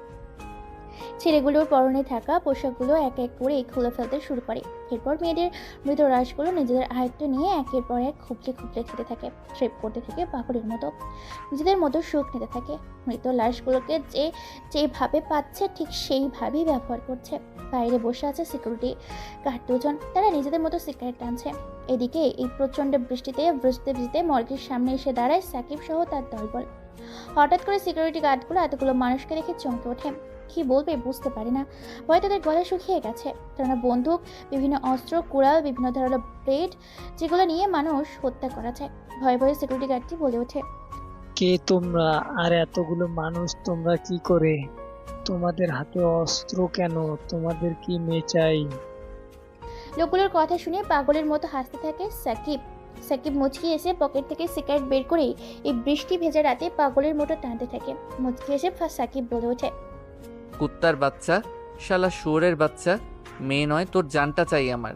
ছেলেগুলোর পরনে থাকা পোশাকগুলো এক এক করে খুলে ফেলতে শুরু করে। এরপর মেয়েদের মৃত লাশগুলো নিজেদের আয়ত্ত নিয়ে একের পর এক খুবলে খুবলে খেতে থাকে, ট্রেপ করতে থাকে পাগলের মতো, নিজেদের মতো সুখ নিতে থাকে। মৃত লাশগুলোকে যে যেভাবে পাচ্ছে ঠিক সেইভাবেই ব্যবহার করছে। বাইরে বসে আছে সিকিউরিটি গার্ড দুজন, তারা নিজেদের মতো সিগারেট টানছে। এদিকে এই প্রচণ্ড বৃষ্টিতে ভিজতে ভিজতে মর্গের সামনে এসে দাঁড়ায় সাকিব সহ তার দলবল। হঠাৎ করে সিকিউরিটি গার্ডগুলো এতগুলো মানুষকে দেখে চমকে ওঠে। কি বলবে বুঝতে পারে না। ভয় তাদের গলা শুকিয়ে গেছে। তারা বন্দুক, বিভিন্ন অস্ত্র, কুড়াল, বিভিন্ন ধারালো ব্লেড, যেগুলো নিয়ে মানুষ হত্যা করা যায়। ভয়ে ভয়ে সিকিউরিটি গার্ডটি বলে ওঠে, কে তোমরা? আর এতগুলো মানুষ তোমরা কি করে? তোমাদের হাতে অস্ত্র কেন? তোমাদের কি মেয়ে চাই? লোকগুলোর কথা শুনে পাগলের মতো হাসতে থাকে সাকিব। সাকিব মুচকি এসে পকেট থেকে সিগারেট বের করে এই বৃষ্টি ভেজা রাতে পাগলের মতো টানতে থাকে। মুচকি এসে সাকিব বলে ওঠে, কুত্তার বাচ্চা, শালা শুয়োরের বাচ্চা, মেয়ে নয়, তোর জানটা চাই আমার।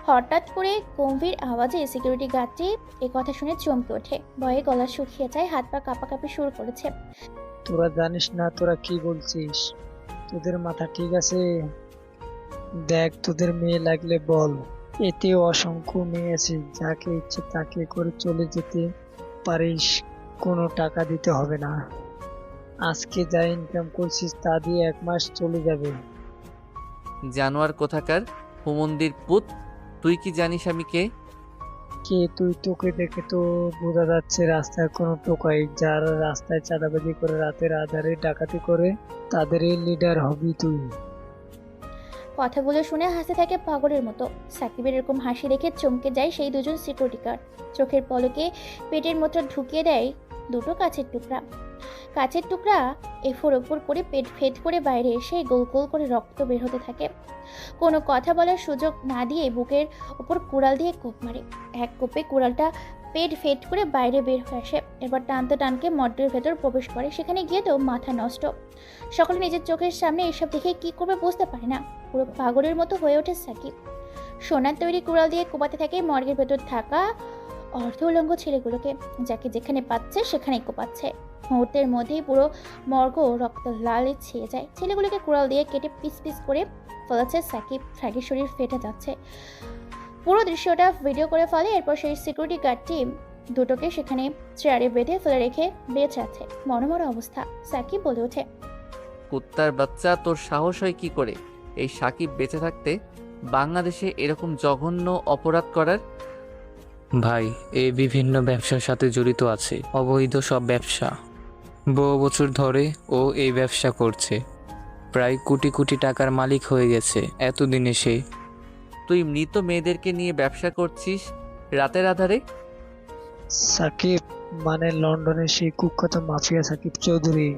হঠাৎ করে গম্ভীর আওয়াজে সিকিউরিটি গার্ডটি এ কথা শুনে চমকে ওঠে। ভয়ে গলা শুকিয়ে যায়, হাত পা কাঁপাকাঁপি শুরু করেছে। তোরা জানিস না তোরা কি বলছিস? তোদের মাথা ঠিক আছে? দেখ, তোদের মেয়ে লাগলে বল। এতে অসংখ্য মেয়ে আছে, যাকে ইচ্ছে তাকে করে চলে যেতে পারিস, কোনো টাকা দিতে হবে না। আজকে যা ইনকাম করছিস তা দিয়ে 1 মাস চলে যাবে। জানোয়ার কোথাকার, হুমন্দির পুত, তুই কি জানিস আমি কে? কে তুই? তোকে দেখে তো বোঝা যাচ্ছে রাস্তায় কোনো টোকাই, যারা রাস্তায় চাঁদাবাজি করে রাতের আধারে ডাকাতি করে তাদেরই লিডার হবি তুই। কথাগুলো শুনে হাসতে থাকে পাগলের মতো। সাকিবের এরকম হাসি দেখে চমকে যায় সেই দুজন সিকিউরিটি গার্ড। চোখের পলকে পেটের মধ্যে ঢুকিয়ে দেয় দুটো কাচের টুকরা। কাচের টুকরা এফোর ওপর করে পেট ফেট করে বাইরে এসে গোল গোল করে রক্ত বের হতে থাকে। কোনো কথা বলার সুযোগ না দিয়ে বুকের ওপর কুড়াল দিয়ে কোপ মারে। এক কোপে কুড়ালটা পেট ফেট করে বাইরে বের হয়ে আসে। এবার টানতে টানকে মর্গের ভেতর প্রবেশ করে। সেখানে গিয়ে তো মাথা নষ্ট। সকলে নিজের চোখের সামনে এসব দেখে কি করবে বুঝতে পারে না। পুরো পাগলের মতো হয়ে ওঠে সাকিব। সোনার তৈরি কুড়াল দিয়ে কোপাতে থাকে মর্গের ভেতর থাকা অর্ধ উলঙ্গ ছেলেগুলোকে, যাকে যেখানে পাচ্ছে সেখানেই কোপাচ্ছে। মুহূর্তের মধ্যেই পুরো মর্গ রক্ত লালে ছেয়ে যায়। ছেলেগুলোকে কুড়াল দিয়ে কেটে পিস পিস করে ফেলেছে সাকিব। ফ্র্যাগের শরীর ফেটে যাচ্ছে। পুরো দৃশ্যটা ভিডিও করে ফেলে। এরপর সেই সিকিউরিটি গার্ডটি দুটোকে সেখানে চেয়ারে বেঁধে ফেলে রেখে বেঁচে আছে। মরমর অবস্থা। সাকিব বলে ওঠে, কুত্তার বাচ্চা, তোর সাহস হয় কি করে এই সাকিব বেঁচে থাকতে বাংলাদেশে এরকম জঘন্য অপরাধ করার? ভাই, এই বিভিন্ন ব্যবসার সাথে জড়িত আছে, অবৈধ সব ব্যবসা। বহু বছর ধরে ও এই ব্যবসা করছে, প্রায় কোটি কোটি টাকার মালিক হয়ে গেছে এতদিনে সে। তুই মৃত মেয়েদেরকে নিয়ে ব্যবসা করছিস রাতের আধারে? সাকিব মানে লন্ডনের সেই কুখ্যাত মাফিয়া সাকিব চৌধুরী।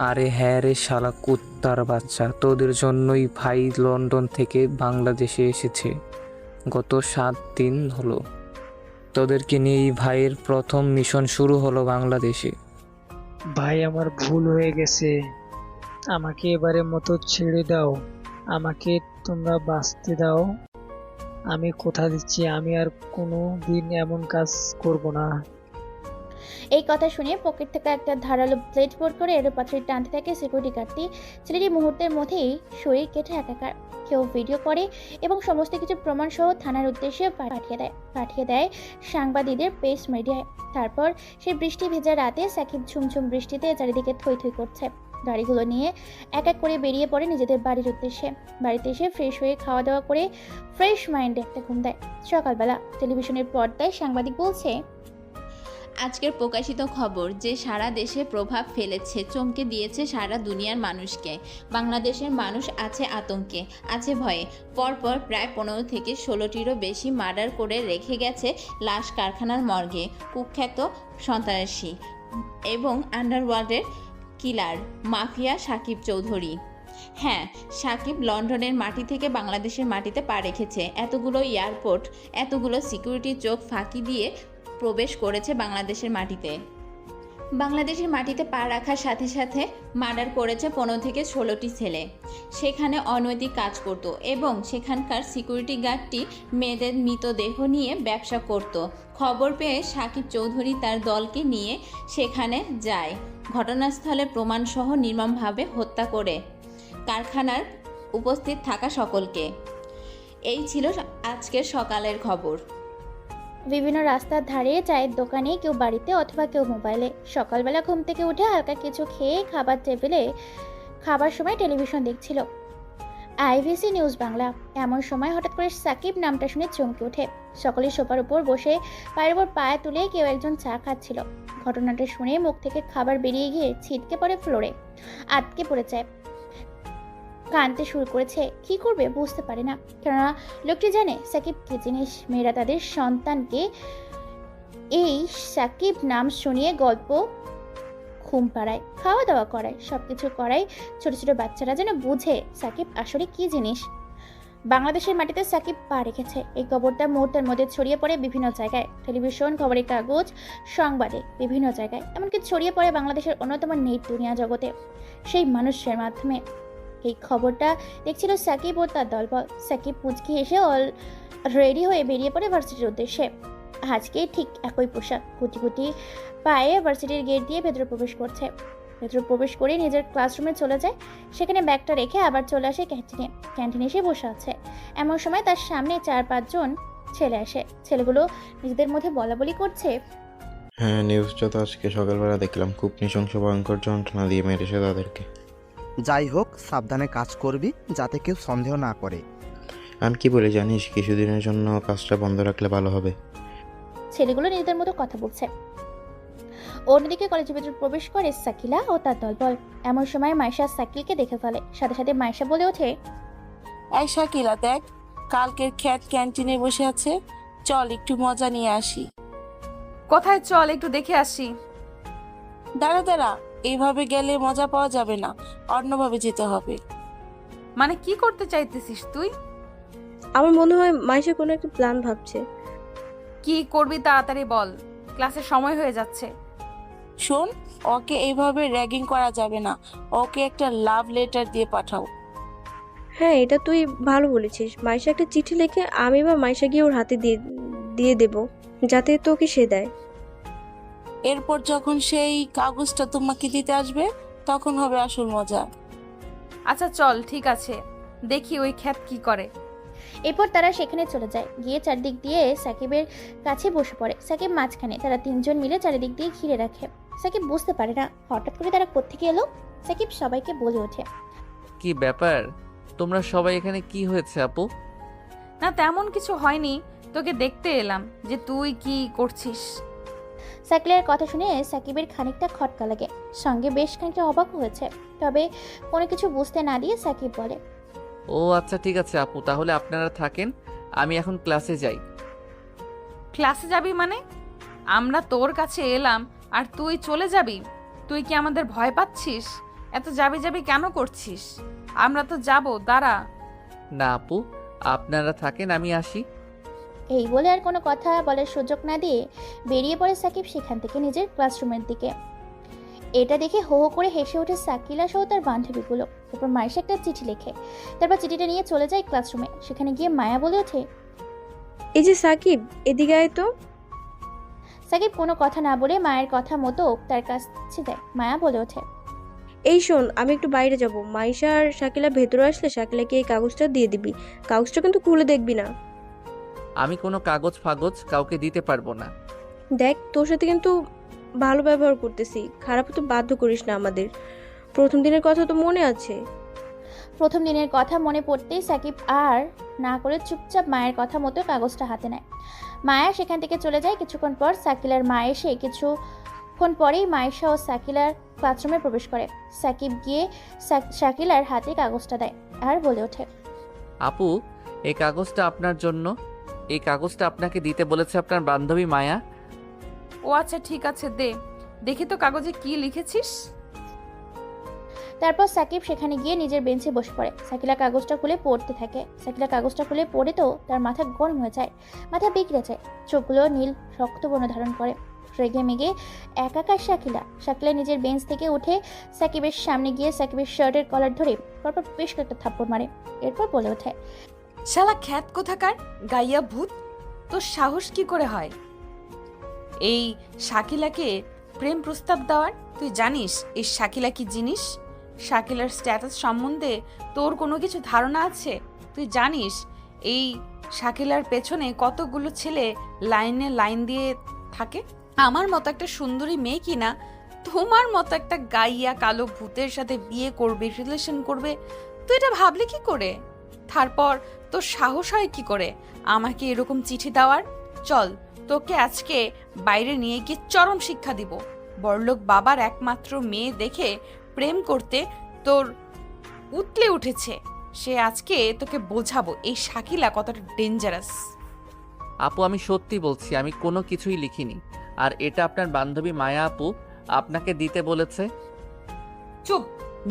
আরে হ্যাঁ রে শালা কুত্তার বাচ্চা, তোদের জন্যই ভাই লন্ডন থেকে বাংলাদেশে এসেছে। গত 7 দিন হলো তোদেরকে নিয়ে এই ভাইয়ের প্রথম মিশন শুরু হলো বাংলাদেশে। ভাই আমার ভুল হয়ে গেছে, আমাকে এবারের মতো ছেড়ে দাও, আমাকে তোমরা বাঁচতে দাও। আমি কথা দিচ্ছি আমি আর কোনো দিন এমন কাজ করব না। এই কথা শুনে পকেট থেকে একটা ধারালো প্লেট বোর্ড করে এর পাত্রে টানতে থাকে সিকিউরিটি গার্ডটি। ছেলেটি মুহূর্তের মধ্যেই শরীর কেটে একাকার। কেউ ভিডিও করে এবং সমস্ত কিছু প্রমাণ সহ থানার উদ্দেশ্যে পাঠিয়ে দেয় সাংবাদিকদের প্রেস মিডিয়ায়। তারপর সেই বৃষ্টি ভেজা রাতে সাকিব ঝুমঝুম বৃষ্টিতে চারিদিকে থই থই করছে। গাড়িগুলো নিয়ে এক এক করে বেরিয়ে পড়ে নিজেদের বাড়ির উদ্দেশ্যে। বাড়িতে এসে ফ্রেশ হয়ে খাওয়া দাওয়া করে ফ্রেশ মাইন্ডে একটা ঘুম দেয়। সকালবেলা টেলিভিশনের পর্দায় সাংবাদিক বলছে, আজকের প্রকাশিত খবর যে সারা দেশে প্রভাব ফেলেছে, চমকে দিয়েছে সারা দুনিয়ার মানুষকে। বাংলাদেশের মানুষ আছে আতঙ্কে, আছে ভয়ে। পরপর প্রায় 15 থেকে 16টিরও বেশি মার্ডার করে রেখে গেছে লাশ কারখানার মর্গে কুখ্যাত সন্ত্রাসী এবং আন্ডারওয়ার্ল্ডের কিলার মাফিয়া সাকিব চৌধুরী। হ্যাঁ, সাকিব লন্ডনের মাটি থেকে বাংলাদেশের মাটিতে পা রেখেছে। এতগুলো এয়ারপোর্ট, এতগুলো সিকিউরিটি চোখ ফাঁকি দিয়ে প্রবেশ করেছে বাংলাদেশের মাটিতে। বাংলাদেশের মাটিতে পা রাখার সাথে সাথে মার্ডার করেছে 15 থেকে 16টি ছেলে। সেখানে অনৈতিক কাজ করত এবং সেখানকার সিকিউরিটি গার্ডটি মেয়েদের মৃতদেহ নিয়ে ব্যবসা করত। খবর পেয়ে সাকিব চৌধুরী তার দলকে নিয়ে সেখানে যায়। ঘটনাস্থলে প্রমাণসহ নির্মমভাবে হত্যা করে কারখানার উপস্থিত থাকা সকলকে। এই ছিল আজকের সকালের খবর। বিভিন্ন রাস্তার ধারে, চায়ের দোকানে, কেউ বাড়িতে অথবা কেউ মোবাইলে। সকালবেলা ঘুম থেকে উঠে হালকা কিছু খেয়ে খাবার টেবিলে খাবার সময় টেলিভিশন দেখছিল আইভিসি নিউজ বাংলা। এমন সময় হঠাৎ করে সাকিব নামটা শুনে চমকে ওঠে। সকলে সোফার উপর বসে পায়ের উপর পায়ে তুলে কেউ একজন চা খাচ্ছিল। ঘটনাটা শুনে মুখ থেকে খাবার বেরিয়ে গিয়ে ছিটকে পড়ে ফ্লোরে, আটকে পড়ে যায়। কাঁদতে শুরু করেছে। কি করবে বুঝতে পারে না, কেননা লোকটি জানে সাকিব কি জিনিস। মেয়েরা তাদের সন্তানকে এই সাকিব নাম শুনিয়ে গল্প ঘুম পাড়ায়, খাওয়া দাওয়া করায়, সবকিছু করায়। ছোট ছোট বাচ্চারা যেন বুঝে সাকিব আসলে কি জিনিস। বাংলাদেশের মাটিতে সাকিব পা রেখেছে, এই খবরটা মুহূর্তের মধ্যে ছড়িয়ে পড়ে বিভিন্ন জায়গায়। টেলিভিশন, খবরের কাগজ, সংবাদে, বিভিন্ন জায়গায়। এমনকি ছড়িয়ে পড়ে বাংলাদেশের অন্যতম নেট দুনিয়া জগতে সেই মানুষের মাধ্যমে। এই খবরটা দেখছিল সাকিব ও তার দলবল। সাকিব মুচকি এসে রেডি হয়ে বেরিয়ে পড়ে ভার্সিটির উদ্দেশ্যে। আজকে ঠিক একই পোশাক, গুটি গুটি পায়ে ভার্সিটির গেট দিয়ে ভেতরে প্রবেশ করছে। ভেতরে প্রবেশ করে নিজের ক্লাসরুমে চলে যায়। সেখানে ব্যাগটা রেখে আবার চলে আসে ক্যান্টিনে। ক্যান্টিনে এসে বসে আছে। এমন সময় তার সামনে 4-5 জন ছেলে আসে। ছেলেগুলো নিজেদের মধ্যে বলাবলি করছে, হ্যাঁ, নিউজটা তো আজকে সকালবেলা দেখলাম, খুব নৃশংস ভয়ঙ্কর যন্ত্রণা দিয়ে মেরেছে তাদেরকে। যাই হোক, সাবধানে কাজ করবি যাতে কেউ সন্দেহ না করে। আমি কি বলি জানিস, কিছুদিনের জন্য কাজটা বন্ধ রাখলে ভালো হবে। ছেলেগুলো নিজেদের মতো কথা বলছে। অন্যদিকে কলেজের ভেতর প্রবেশ করে সাকিলা ও তার দলবল। এমন সময় মাইশা সাকিলকে দেখে ফেলে। সাথে সাথে মাইশা বলে ওঠে, এই শাকিলা দেখ, কালকের খ্যাত ক্যান্টিনে বসে আছে, চল একটু মজা নিয়ে আসি। কোথায়? চল একটু দেখে আসি। দাঁড়া দাঁড়া, এইভাবে গেলে মজা পাওয়া যাবে না, অন্যভাবে যেতে হবে। মানে কি করতে চাইতেছিস তুই? আমার মনে হয় মাইশা কোনো একটা প্ল্যান ভাবছে। কি করবি তাড়াতাড়ি বল, ক্লাসের সময় হয়ে যাচ্ছে। শোন, ওকে এইভাবে র্যাগিং করা যাবে না, ওকে একটা লাভ লেটার দিয়ে পাঠাও। হ্যাঁ, এটা তুই ভালো বলেছিস। মাইশা একটা চিঠি লিখে আমি বা মাইশা গিয়ে ওর হাতে দিয়ে দেব, যাতে তোকে সে দেয়। এরপর যখন সেই কাগজটা তোমাকে দিতে আসবে, তখন হবে আসল মজা। আচ্ছা চল, ঠিক আছে, দেখি ওই খ্যাত কি করে। এরপর তারা সেখানে চলে যায়। গিয়ে চারদিক দিয়ে সাকিবের কাছে বসে পড়ে। সাকিব মাঝখানে। তারা 3 জন মিলে চারিদিক দিয়ে ঘিরে রাখে। সাকিব বুঝতে পারে না হঠাৎ করে তারা কোত্থেকে এলো। সাকিব সবাইকে বলে ওঠে, কি ব্যাপার, তোমরা সবাই এখানে? কি হয়েছে আপু? না তেমন কিছু হয়নি, তোকে দেখতে এলাম যে তুই কি করছিস। সাকিলের কথা শুনে সাকিবের খানিকটা খটকা লাগে, সঙ্গে বেশ খানিকটা অবাক হয়েছে। তবে কোনো কিছু বুঝতে না দিয়ে সাকিব বলে, ও আচ্ছা ঠিক আছে আপু, তাহলে আপনারা থাকেন, আমি এখন ক্লাসে যাই। ক্লাসে যাবি মানে? আমরা তোর কাছে এলাম আর তুই চলে যাবি? তুই কি আমাদের ভয় পাচ্ছিস? এত যাবি যাবি কেন করছিস? আমরা তো যাব, দাঁড়া। না আপু, আপনারা থাকেন, আমি আসি। এই বলে আর কোনো কথা বলার সুযোগ না দিয়ে বেরিয়ে পড়ে সাকিব সেখান থেকে নিজের ক্লাসরুমের দিকে। এটা দেখে হো হো করে হেসে ওঠে সাকিলা সহ তার বান্ধবীগুলো। তারপর মায়ের একটা চিঠি লেখে, তারপর চিঠিটা নিয়ে চলে যায় ক্লাসরুমে। সেখানে গিয়ে মায়া বলে ওঠে, এই যে সাকিব, এদিকে আয় তো। সাকিব কোনো কথা না বলে মায়ের কথা মতো তার কাছে দেয়। মায়া বলে ওঠে, এই শোন, আমি একটু বাইরে যাব। মাইশা আর শাকিলা ভেতরে আসলে শাকিলাকে এই কাগজটা দিয়ে দিবি। কাগজটা কিন্তু খুলে দেখবি না। আমি কোনো কাগজ ফাগজ কাউকে দিতে পারবো না। দেখ, তোর সাথে কিন্তু ভালো ব্যবহার করতেছি, খারাপ তো বাধ্য করিস না আমাদের। প্রথম দিনের কথা তো মনে আছে। প্রথম দিনের কথা মনে পড়তেই সাকিব আর না করে চুপচাপ মায়ের কথা মতো কাগজটা হাতে নেয়। মায়া সেখান থেকে চলে যায়। কিছুক্ষণ পর সাকিলার মা এসে কিছুক্ষণ পরেই মায়েশা ও সাকিলার ক্লাসরুমে প্রবেশ করে। সাকিব গিয়ে শাকিলার হাতে কাগজটা দেয় আর বলে ওঠে, আপু, এই কাগজটা আপনার জন্য। এই কাগজটা আপনাকে দিতে বলেছে আপনার বান্ধবী মায়া। ও আচ্ছা, ঠিক আছে, দে দেখি তো কাগজে কি লিখেছিস। তারপর সাকিব সেখানে গিয়ে নিজের বেঞ্চে বসে পড়ে। সাকিলা কাগজটা খুলে পড়তে থাকে। সাকিলা কাগজটা খুলে পড়ে তো তার মাথা গরম হয়ে যায়, মাথা বিগড়ে যায়, চোখগুলো নীল রক্তবর্ণ ধারণ করে। রেগে মেগে একাকার শাকিলা নিজের বেঞ্চ থেকে উঠে সাকিবের সামনে গিয়ে সাকিবের শার্টের কলার ধরে পরপর বেশ কয়েকটা থাপ্পড় মারে। এরপর বলে ওঠে, শালা খ্যাত কোথাকার গাইয়া ভূত, তোর সাহস কি করে হয় এই শাকিলাকে প্রেম প্রস্তাব দেওয়ার? তুই জানিস এই শাকিলা কি জিনিস? শাকিলার স্ট্যাটাস সম্বন্ধে তোর কোনো কিছু ধারণা আছে? তুই জানিস এই শাকিলার পেছনে কতগুলো ছেলে লাইনে লাইন দিয়ে থাকে? আমার মতো একটা সুন্দরী মেয়ে কিনা তোমার মতো একটা গাইয়া কালো ভূতের সাথে বিয়ে করবে, রিলেশন করবে? তুই এটা ভাবলি কি করে? তারপর তোর সাহস হয় কি করে আমাকে এরকম চিঠি দেওয়ার? চল, তোকে আজকে বাইরে নিয়ে গিয়ে চরম শিক্ষা দিব। বড়লোক বাবার একমাত্র মেয়ে দেখে প্রেম করতে তোর উতলে উঠেছে, সে আজকে তোকে বোঝাবো এই শাকিলা কতটা ডেঞ্জারাস। আপু, আমি সত্যি বলছি, আমি কোনো কিছুই লিখিনি। আর এটা আপনার বান্ধবী মায়া আপু আপনাকে দিতে বলেছে। চুপ,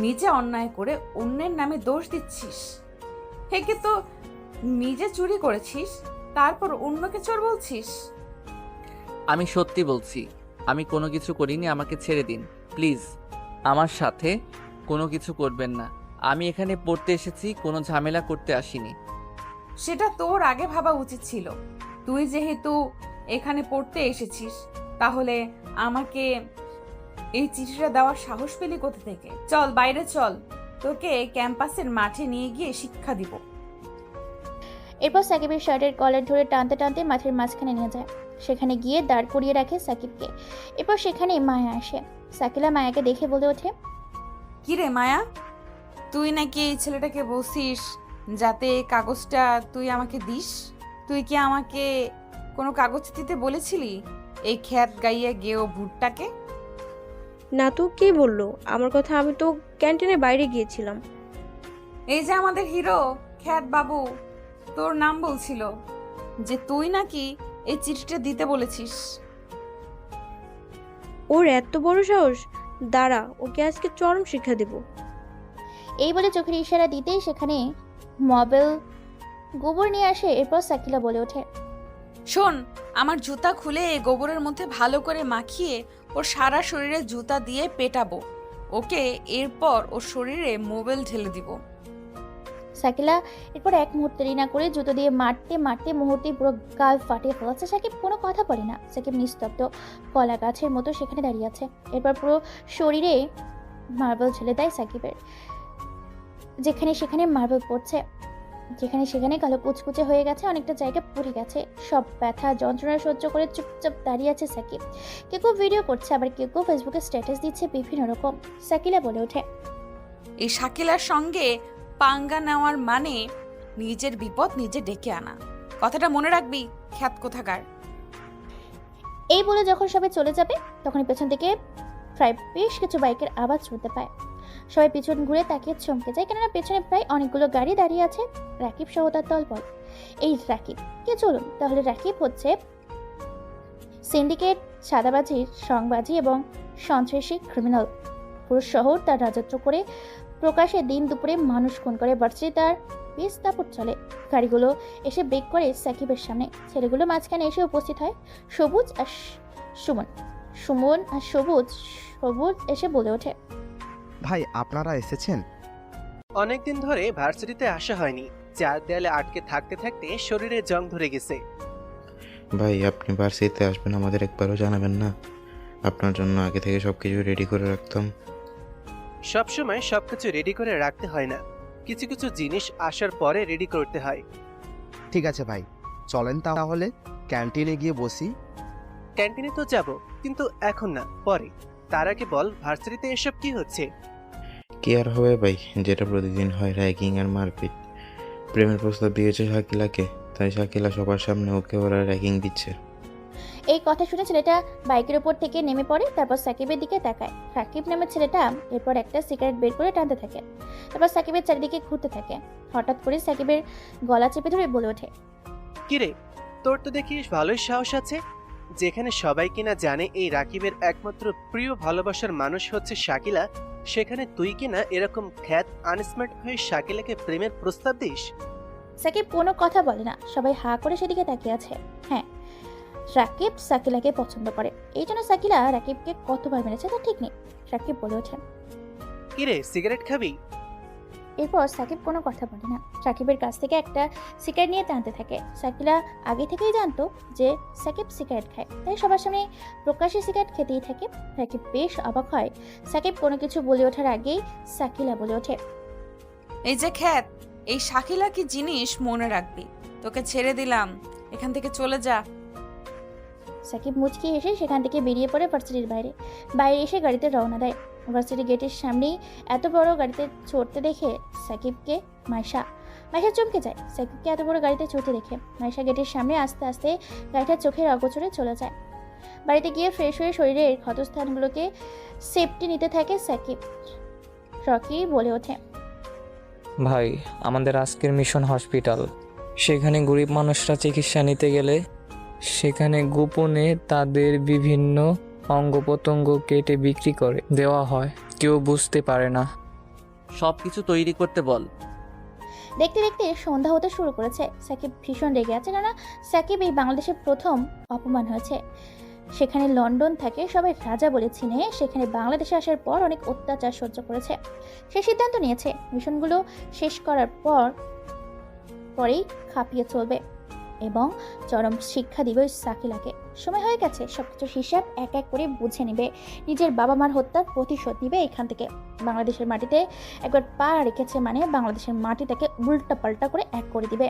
নিজে অন্যায় করে অন্যের নামে দোষ দিচ্ছিস। হেকে তো নিজে চুরি করেছিস, তারপর অন্যকে চোর বলছিস। আমি সত্যি বলছি, আমি কোনো কিছু করিনি। আমাকে ছেড়ে দিন প্লিজ। আমার সাথে কোনো কিছু করবেন না। আমি এখানে পড়তে এসেছি, কোনো ঝামেলা করতে আসিনি। সেটা তোর আগে ভাবা উচিত ছিল। তুই যেহেতু এখানে পড়তে এসেছিস, তাহলে আমাকে এই চিঠিটা দেওয়ার সাহস পেলি কোথা থেকে? চল বাইরে চল, তোকে ক্যাম্পাসের মাঠে নিয়ে গিয়ে শিক্ষা দিব। এরপর সাকিবের শার্টের কলার ধরে টানতে টানতে মাঠের মাঝখানে নিয়ে যায়। সেখানে গিয়ে দাঁড় করিয়ে রাখে সাকিবকে। এরপর সেখানে মায়া আসে। সাকিলা মায়াকে দেখে বলে ওঠে, কিরে মায়া, তুই নাকি এই ছেলেটাকে বলছিস যাতে এই কাগজটা তুই আমাকে দিস? তুই কি আমাকে কোনো কাগজ দিতে বলেছিলি এই খ্যাত গাইয়া গেও ভুট্টাকে? না তো, কে বললো আমার কথা? আমি তো ক্যান্টিনের বাইরে গিয়েছিলাম। এই যে আমাদের হিরো খ্যাত বাবু তোর নাম বলছিল, যে তুই নাকি এই চিঠিটা দিতে বলেছিস। ওর এত বড় সাহস! দাঁড়া, ওকে আজকে চরম শিক্ষা দেব। এই বলে চোখের ইশারা দিতেই সেখানে মবেল গোবর নিয়ে আসে। এরপর সাকিলা বলে ওঠে, শোন, আমার জুতা খুলে এই গোবরের মধ্যে ভালো করে মাখিয়ে ওর সারা শরীরে জুতা দিয়ে পেটাবো ওকে, এরপর ওর শরীরে মোবাইল ঢেলে দিব। সাকিলা এরপর এক মুহূর্ত দেরি না করে জুতো দিয়ে মারতে মারতে মুহূর্তে পুরো গাল ফাটিয়ে ফেলাচ্ছে। সাকিব কোনো কথা বলে না। সাকিব নিস্তব্ধ কলা গাছের মতো সেখানে দাঁড়িয়ে আছে। এরপর পুরো শরীরে মার্বেল ঢেলে দেয় সাকিবের। যেখানে সেখানে মার্বেল পড়ছে, যেখানে সেখানে কালো কুচকুচে হয়ে গেছে, অনেকটা জায়গা পুড়ে গেছে। সব ব্যথা যন্ত্রণা সহ্য করে চুপচাপ দাঁড়িয়ে আছে সাকিব। কেউ কেউ ভিডিও করছে, আবার কেউ কেউ ফেসবুকে স্ট্যাটাস দিচ্ছে বিভিন্ন রকম। সাকিলা বলে ওঠে, এই শাকিলার সঙ্গে পাঙ্গা নেওয়ার মানে নিজের বিপদ নিজে ডেকে আনা। কথাটা মনে রাখবি খ্যাত কোথাকার। এই বলে যখন সবাই চলে যাবে তখন পেছন থেকে প্রায় বেশ কিছু বাইকের আওয়াজ শুনতে পায়। সবাই পিছন ঘুরে তাকিয়ে চমকে যায়, কেননা পেছনে প্রায় অনেকগুলো গাড়ি দাঁড়িয়ে আছে রাকিব সহ তার দলবল। এই রাকিব কে? চলুন তাহলে, রাকিব হচ্ছে সিন্ডিকেট, সাদাবাজি, সংবাজি এবং সন্ত্রাসী ক্রিমিনাল পুরো শহর তার রাজত্ব করে প্রকাশে দিন দুপুরে মানুষ খুন করে ভার্সিটি তার বেশ দাপট চলে। গাড়িগুলো এসে ব্রেক করে সাকিবের সামনে। ছেলেগুলো মাঝখানে এসে উপস্থিত হয় সবুজ আর সুমন। সুমন আর সবুজ এসে বলে ওঠে, ভাই আপনারা এসেছেন? অনেকদিন ধরে ভার্সিটিতে আসা হয়নি, চার দেয়ালে আটকে থাকতে থাকতে শরীরে জং ধরে গেছে। ভাই আপনি ভার্সিটিতে আসবেন আমাদের একবারও জানাবেন না? আপনার জন্য আগে থেকে সবকিছু রেডি করে রাখতাম। সবসময় সবকিছু রেডি করে রাখতে হয় না, কিছু কিছু জিনিস আসার পরে রেডি করতে হয়। ঠিক আছে ভাই, চলেন তাহলে ক্যান্টিনে গিয়ে বসি। ক্যান্টিনে তো যাব, কিন্তু এখন না, পরে। তার আগে বল, ভার্সিটিতে এসব কি হচ্ছে? কি আর হবে ভাই, যেটা প্রতিদিন হয়, র্যাগিং আর মারপিট। প্রেমের প্রস্তাব দিয়েছে শাকিলাকে, তাই শাকিলা সবার সামনে ওকে ওরা র্যাগিং দিচ্ছে। এই কথা শুনে ছেলেটা বাইকের উপর থেকে নেমে পড়ে, তারপর সাকিবের দিকে তাকায়। সাকিব নামের ছেলেটা এরপর একটা সিগারেট বের করে টানতে থাকে, তারপর সাকিবের চারিদিকে ঘুরতে থাকে। হঠাৎ করে সাকিবের গলা চেপে ধরে বলে ওঠে, কিরে, তোর তো দেখিস ভালোই সাহস আছে। যেখানে সবাই কিনা জানে এই রাকিবের একমাত্র প্রিয় ভালোবাসার মানুষ হচ্ছে শাকিলা, সেখানে তুই কিনা এরকম খ্যাত আনস্মার্ট হয়ে শাকিলাকে প্রেমের প্রস্তাব দিস? সাকিব কোনো কথা বলে না, সবাই হা করে সেদিকে তাকিয়ে আছে। হ্যাঁ, রাকিব সাকিলাকে পছন্দ করে, এই জন্য সাকিলা রাকিবকে কতবার মেরেছে তা ঠিক নেই। রাকিব বলে ওঠে, কিরে, সিগারেট খাবি? এরপর সাকিব কোনো কথা বলে না, সাকিবের কাছ থেকে একটা সিগারেট নিয়ে টানতে থাকে। সাকিলা আগে থেকেই জানতো যে সাকিব সিগারেট খায়, তাই সবার সামনে প্রকাশ্যে সিগারেট খেতেই থাকে। রাকিব বেশ অবাক হয়। সাকিব কোনো কিছু বলে ওঠার আগেই সাকিলা বলে ওঠে, এই যে খ্যাত, এই শাকিলা কি জিনিস মনে রাখবি। তোকে ছেড়ে দিলাম, এখান থেকে চলে যা। সাকিব মুচকি এসে সেখান থেকে বেরিয়ে পড়ে ভার্সিটির বাইরে এসে গাড়িতে রওনা দেয়। ভার্সিটি গেটের সামনেই এত বড় গাড়িতে চড়তে দেখে সাকিবকে মাইশা চমকে যায়। সাকিবকে এত বড় গাড়িতে চড়তে দেখে মাইশা গেটের সামনে আস্তে আস্তে গাড়িটার চোখের অগোচরে চলে যায়। বাড়িতে গিয়ে ফ্রেশ হয়ে শরীরের ক্ষতস্থানগুলোকে সেফটি নিতে থাকে সাকিব। রকি বলে ওঠে, ভাই আমাদের আজকের মিশন হসপিটাল। সেখানে গরিব মানুষরা চিকিৎসা নিতে গেলে সেখানে গোপনে তাদের বিভিন্ন অঙ্গ প্রত্যঙ্গ কেটে বিক্রি করে দেওয়া হয়, কেউ বুঝতে পারে না। সব কিছু তৈরি করতে বল। দেখতে দেখতে সন্ধ্যা হতে শুরু করেছে। সাকিব ভীষণ রেগে আছে, কেননা সাকিব এই বাংলাদেশের প্রথম অপমান হয়েছে। সেখানে লন্ডন থাকে সবাই রাজা বলে চিনে, সেখানে বাংলাদেশে আসার পর অনেক অত্যাচার সহ্য করেছে। সে সিদ্ধান্ত নিয়েছে মিশনগুলো শেষ করার পরেই খাপিয়ে চলবে এবং চরম শিক্ষা দিবে সাকিলাকে। সময় হয়ে গেছে, সবকিছু হিসাব এক এক করে বুঝে নেবে। নিজের বাবা মার হত্যার প্রতিশোধ নিবে এখান থেকে। বাংলাদেশের মাটিতে একবার পা রেখেছে মানে বাংলাদেশের মাটিটাকে উল্টা পাল্টা করে এক করে দিবে।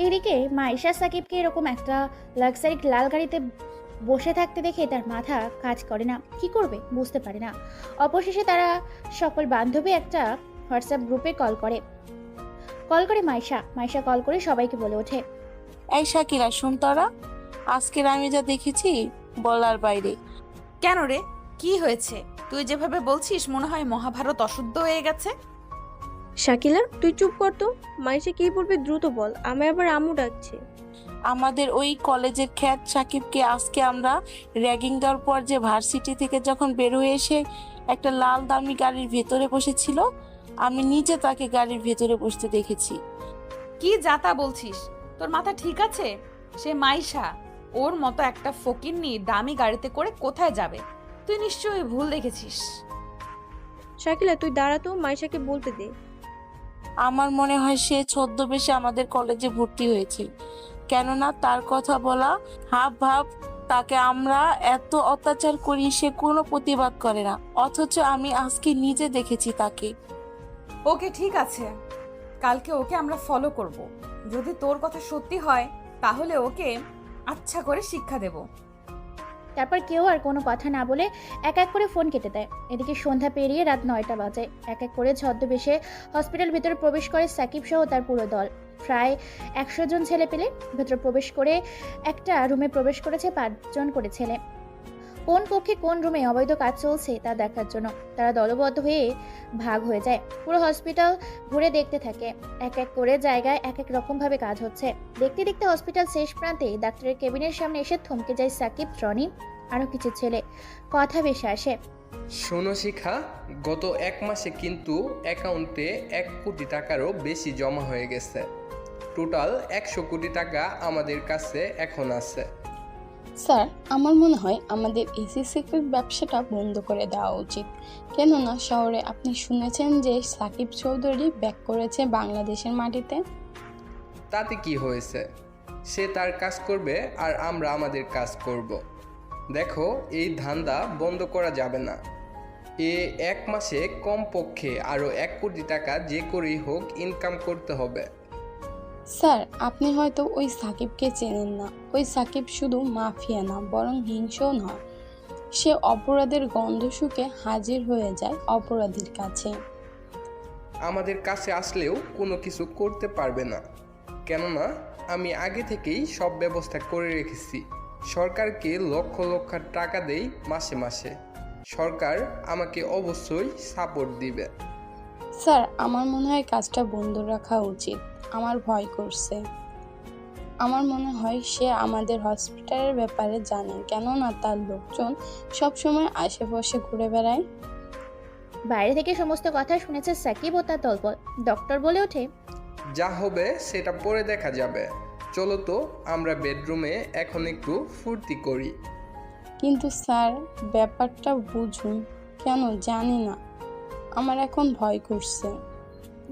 এইদিকে মাইশা সাকিবকে এরকম একটা লাক্সারি লাল গাড়িতে বসে থাকতে দেখে তার মাথা কাজ করে না, কি করবে বুঝতে পারে না। অবশেষে তারা সকল বান্ধবী একটা হোয়াটসঅ্যাপ গ্রুপে কল করে মাইশা কল করে সবাইকে বলে ওঠে, এই শাকিলা, শুন তোরা, আজকের আমি যা দেখেছি বলার বাইরে। কেন রে, কি হয়েছে? তুই যেভাবে বলছিস মনে হয় মহাভারত অশুদ্ধ হয়ে গেছে। শাকিলা তুই চুপ কর তো, মাইশা কি বলবে দ্রুত বল, আমায় আবার আম্মু ডাকছে। আমাদের ওই কলেজের খ্যাত সাকিবকে আজকে আমরা র্যাগিং দেওয়ার পর যে ভার্সিটি থেকে যখন বের হয়ে এসে একটা লাল দামি গাড়ির ভেতরে বসেছিল, আমি নিজে তাকে গাড়ির ভেতরে বসতে দেখেছি। কি যাতা বলছিস? তোর মাথা ঠিক আছে? সে মাইশা, ওর মতো একটা ফকিন্নি দামি গাড়িতে করে কোথায় যাবে? তুই নিশ্চয়ই ভুল দেখেছিস। শাকিলা তুই দাঁড়া তো, মাইশাকে বলতে দে। আমার মনে হয় সে ছদ্মবেশে আমাদের কলেজে ভর্তি হয়েছে, কেননা তার কথা বলা হাব ভাব, তাকে আমরা এত অত্যাচার করি সে কোনো প্রতিবাদ করে না, অথচ আমি আজকে নিজে দেখেছি তাকে। ওকে ঠিক আছে, কালকে ওকে আমরা ফলো করব। যদি তোর কথা সত্যি হয় তাহলে ওকে আচ্ছা করে শিক্ষা দেব। তারপর কেউ আর কোনো কথা না বলে এক এক করে ফোন কেটে দেয়। এদিকে সন্ধ্যা পেরিয়ে রাত 9টা বাজে। এক এক করে ছদ্মবেশে হসপিটাল ভিতরে প্রবেশ করে সাকিব সহ তার পুরো দল। প্রায় 100 জন ছেলে পেলে ভেতরে প্রবেশ করে একটা রুমে প্রবেশ করেছে 5 জন করে ছেলে। কোন কক্ষে কোন রুমে অবৈধ কাজ চলছে তা দেখার জন্য তারা দলবদ্ধ হয়ে ভাগ হয়ে যায়। পুরো হসপিটাল ঘুরে দেখতে থাকে। এক এক করে জায়গায় এক এক রকম ভাবে কাজ হচ্ছে। দেখতে দেখতে হসপিটাল শেষ প্রান্তে ডাক্তারের কেবিনের সামনে এসে থমকে যায় সাকিব, রনি, আরো কিছু ছেলে। কথা ভেসে আসে, শোনো শিখা, গত 1 মাসে কিন্তু অ্যাকাউন্টে 1 কোটি টাকারও বেশি জমা হয়ে গেছে। টোটাল 100 কোটি টাকা আমাদের কাছে এখন আছে। স্যার, আমার মনে হয় আমাদের এসি সিক্রেট ব্যবসাটা বন্ধ করে দেওয়া উচিত। কেননা শহরে আপনি শুনেছেন যে সাকিব চৌধুরী ব্যাক করেছে বাংলাদেশের মাটিতে। তাতে কি হয়েছে? সে তার কাজ করবে আর আমরা আমাদের কাজ করব। দেখো, এই ধান্দা বন্ধ করা যাবে না। 1 মাসে কমপক্ষে আরও 1 কোটি টাকা যে করেই হোক ইনকাম করতে হবে। স্যার, আপনি হয়তো ওই সাকিবকে চেনেন না। ওই সাকিব শুধু মাফিয়া না, বরং হিংসও নয়। সে অপরাধের গন্ধ শুকে হাজির হয়ে যায় অপরাধীর কাছে। আমাদের কাছে আসলেও কোনো কিছু করতে পারবে না, কেননা আমি আগে থেকেই সব ব্যবস্থা করে রেখেছি। সরকারকে লক্ষ লক্ষ টাকা দেই মাসে মাসে। সরকার আমাকে অবশ্যই সাপোর্ট দিবে। স্যার, আমার মনে হয় কাজটা বন্ধ রাখা উচিত। আমার ভয় করছে। আমার মনে হয় সে আমাদের হসপিটালের ব্যাপারে জানে, কেননা তার লোকজন সবসময় আশেপাশে ঘুরে বেড়ায়। বাইরে থেকে সমস্ত কথা শুনেছে সাকিব ও তার দলবল। ডক্টর বলে ওঠে, যা হবে সেটা পরে দেখা যাবে। চলো তো আমরা বেডরুমে এখন একটু ফুর্তি করি। কিন্তু স্যার, ব্যাপারটা বুঝুন। কেন জানি না, আমার এখন ভয় করছে।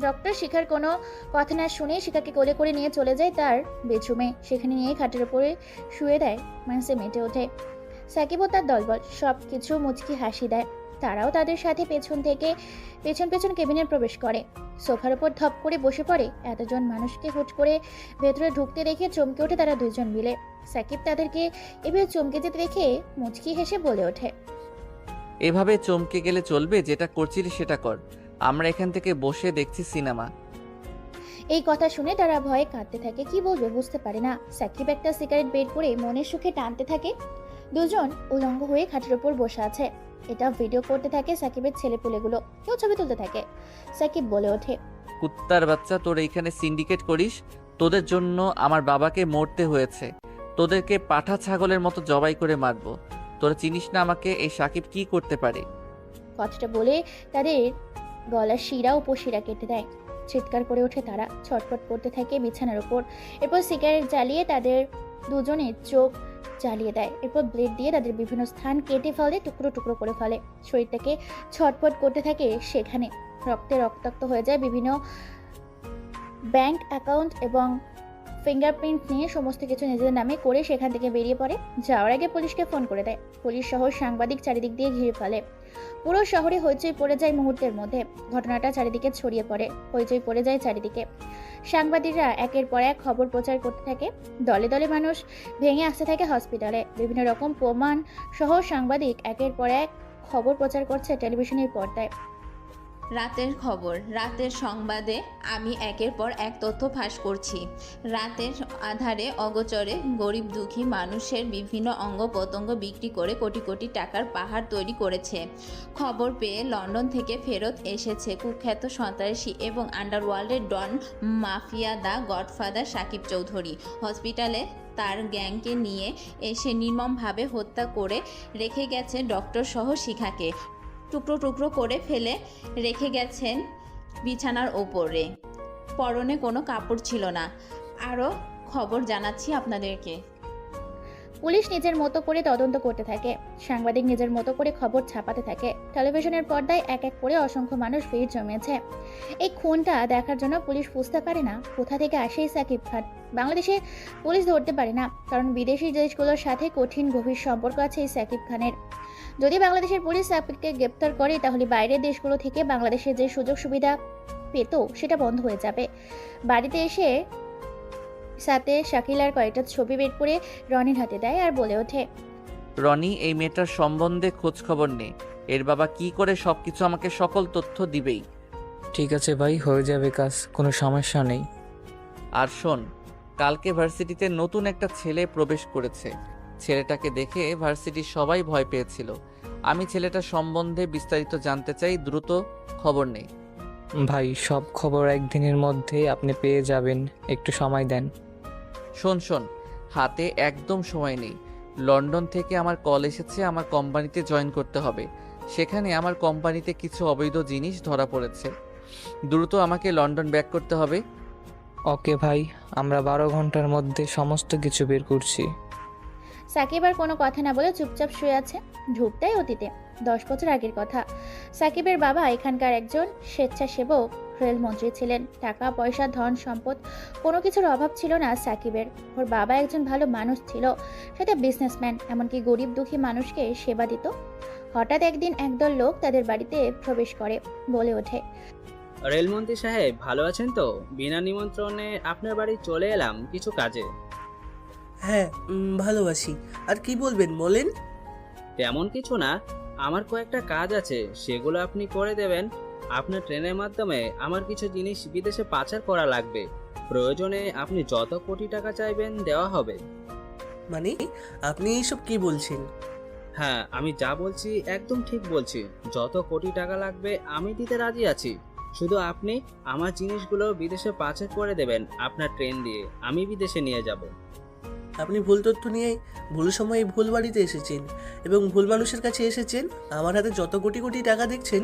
ডক্টর শিখার কোনো কথা না শুনে শিখাকে কোলে করে নিয়ে চলে যায় তার বেডরুমে। সেখানে নিয়ে খাটের উপরে শুয়ে দেয়। মানুষে মেতে ওঠে। সাকিব ও তার দলবল সব কিছু মুচকি হাসি দেয়। তারাও তাদের সাথে পেছন পেছন কেবিনে প্রবেশ করে। সোফার উপর ধপ করে বসে পড়ে। এতজন মানুষকে হুট করে ভেতরে ঢুকতে দেখে চমকে ওঠে তারা দুইজন মিলে। সাকিব তাদেরকে এভাবে চমকে যেতে দেখে মুচকি হেসে বলে ওঠে, এভাবে চমকে গেলে চলবে? যেটা করছিলি সেটা কর। আমরা এখান থেকে বসে দেখছি সিনেমা। এই কথা শুনে তারা ভয়ে কাঁদতে থাকে। কি বলবে বুঝতে পারে না। সাকিব একটা সিগারেট বের করে মনের সুখে টানতে থাকে। দুজন উলঙ্গ হয়ে খাটের উপর বসে আছে। এটা ভিডিও করতে থাকে সাকিবের ছেলেপুলেগুলো। কেউ ছবি তুলতে থাকে। সাকিব বলে ওঠে, কুত্তার বাচ্চা, তোর এইখানে সিন্ডিকেট করিস? তোদের জন্য আমার বাবাকে মরতে হয়েছে। তোদেরকে পাঠা ছাগলের মতো জবাই করে মারবো। তোরা চিনিস না আমাকে। এই সাকিব কি করতে পারে? কথাটা বলে তাদের গলার শিরা উপশিরা কেটে দেয়। চিৎকার করে ওঠে তারা। ছটফট করতে থাকে বিছানার উপর। এরপর সিগারেট জ্বালিয়ে তাদের দুজনের চোখ জ্বালিয়ে দেয়। এরপর ব্লেড দিয়ে তাদের বিভিন্ন স্থান কেটে ফেলে, টুকরো টুকরো করে ফেলে। শরীরটাকে ছটফট করতে থাকে। সেখানে রক্তে রক্তাক্ত হয়ে যায়। বিভিন্ন ব্যাংক অ্যাকাউন্ট এবং ফিঙ্গারপ্রিন্ট নিয়ে সমস্ত কিছু নিজেদের নামে করে সেখান থেকে বেরিয়ে পড়ে। যাওয়ার আগে পুলিশকে ফোন করে দেয়। পুলিশ সহ সাংবাদিক চারিদিক দিয়ে ঘিরে ফেলে। পুরো শহরে হইচই পড়ে যায় মুহূর্তের মধ্যে। ঘটনাটা চারিদিকে ছড়িয়ে পড়ে। হইচই পড়ে যায় চারিদিকে। সাংবাদিকরা একের পর এক খবর প্রচার করতে থাকে। দলে দলে মানুষ ভেঙে আসতে থাকে হসপিটালে। বিভিন্ন রকম প্রমাণ সহ সাংবাদিক একের পর এক খবর প্রচার করছে টেলিভিশনের পর্দায়। রাতের খবর, রাতের সংবাদে আমি একের পর এক তথ্য ফাঁস করছি। রাতের আধারে অগোচরে গরিব দুঃখী মানুষের বিভিন্ন অঙ্গ প্রত্যঙ্গ বিক্রি করে কোটি কোটি টাকার পাহাড় তৈরি করেছে। খবর পেয়ে লন্ডন থেকে ফেরত এসেছে কুখ্যাত সন্ত্রাসী এবং আন্ডারওয়ার্ল্ডের don mafia the godfather Shakib Chowdhury. হসপিটালে তার গ্যাংকে নিয়ে এসে নির্মমভাবে হত্যা করে রেখে গেছে ডক্টর সহ শিখাকে। টুকরো টুকরো করে ফেলে রেখে গেছেন বিছানার ওপরে। পরনে কোনো কাপড় ছিল না। আরও খবর জানাচ্ছি আপনাদেরকে। পুলিশ নিজের মতো করে তদন্ত করতে থাকে। সাংবাদিক নিজের মতো করে খবর ছাপাতে থাকে। টেলিভিশনের পর্দায় এক এক করে অসংখ্য মানুষ ভিড় জমেছে। এই খুনটা দেখার জন্য পুলিশ বুঝতে পারে না কোথা থেকে আসে এই সাকিব খান। বাংলাদেশে পুলিশ ধরতে পারে না, কারণ বিদেশি দেশগুলোর সাথে কঠিন গভীর সম্পর্ক আছে এই সাকিব খানের। যদি বাংলাদেশের পুলিশ সাকিবকে গ্রেপ্তার করে, তাহলে বাইরের দেশগুলো থেকে বাংলাদেশে যে সুযোগ সুবিধা পেত সেটা বন্ধ হয়ে যাবে। বাড়িতে এসে সাথে শাকিলার কয়েকটা ছবি বের করে রনির হাতে দেয় আর বলে ওঠে, রনি, এই মেয়েটার সম্বন্ধে খোঁজ খবর নে। এর বাবা কি করে সবকিছু আমাকে সকল তথ্য দিবেই। ঠিক আছে ভাই, হয়ে যাবে কাজ, কোনো সমস্যা নেই। আর শোন, কালকে ভার্সিটিতে নতুন একটা ছেলে প্রবেশ করেছে। ছেলেটাকে দেখে ভার্সিটির সবাই ভয় পেয়েছিল। আমি ছেলেটার সম্বন্ধে বিস্তারিত জানতে চাই। দ্রুত খবর নেই। ভাই, সব খবর একদিনের মধ্যে আপনি পেয়ে যাবেন, একটু সময় দেন। শোন, হাতে একদম সময় নেই। লন্ডন থেকে আমার কল এসেছে, আমার কোম্পানিতে জয়েন করতে হবে। সেখানে আমার কোম্পানিতে কিছু অবৈধ জিনিস ধরা পড়েছে। দ্রুত আমাকে লন্ডন ব্যাক করতে হবে। ওকে ভাই, আমরা 12 ঘন্টার মধ্যে সমস্ত কিছু বের করছি। সাকিব আর কোনো কথা না বলে চুপচাপ শুয়ে আছে। ঝুপটাই অতীতে, 10 বছর আগের কথা। সাকিবের বাবা এখানকার একজন স্বেচ্ছাসেবক রেলমন্ত্রী ছিলেন। টাকা পয়সা ধন সম্পদ কোনো কিছুর অভাব ছিল না সাকিবের। ওর বাবা একজন ভালো মানুষ ছিল, সাথে বিজনেসম্যান, এমনকি গরিব দুঃখী মানুষকে সেবা দিত। হঠাৎ একদিন একদল লোক তাদের বাড়িতে প্রবেশ করে, বলে ওঠে, রেলমন্ত্রী সাহেব ভালো আছেন তো? বিনা নিমন্ত্রণে আপনার বাড়ি চলে এলাম কিছু কাজে। হ্যাঁ, ভালো আছি। আর কি বলবেন বলেন। তেমন কিছু না, আমার কয়েকটা কাজ আছে, সেগুলো আপনি করে দেবেন। আপনার ট্রেনের মাধ্যমে আমার কিছু জিনিস বিদেশে পাচার করা লাগবে। প্রয়োজনে আপনি যত কোটি টাকা চাইবেন দেওয়া হবে। মানে আপনি এইসব কি বলছেন? হ্যাঁ, আমি যা বলছি একদম ঠিক বলছি। যত কোটি টাকা লাগবে আমি দিতে রাজি আছি। শুধু আপনি আমার জিনিসগুলো বিদেশে পাচার করে দেবেন আপনার ট্রেন দিয়ে। আমি বিদেশে নিয়ে যাব। আপনি ভুল তথ্য নিয়ে ভুল সময়ে ভুল বাড়িতে এসেছেন এবং ভুল মানুষের কাছে এসেছেন। আমার হাতে যত কোটি কোটি টাকা দেখছেন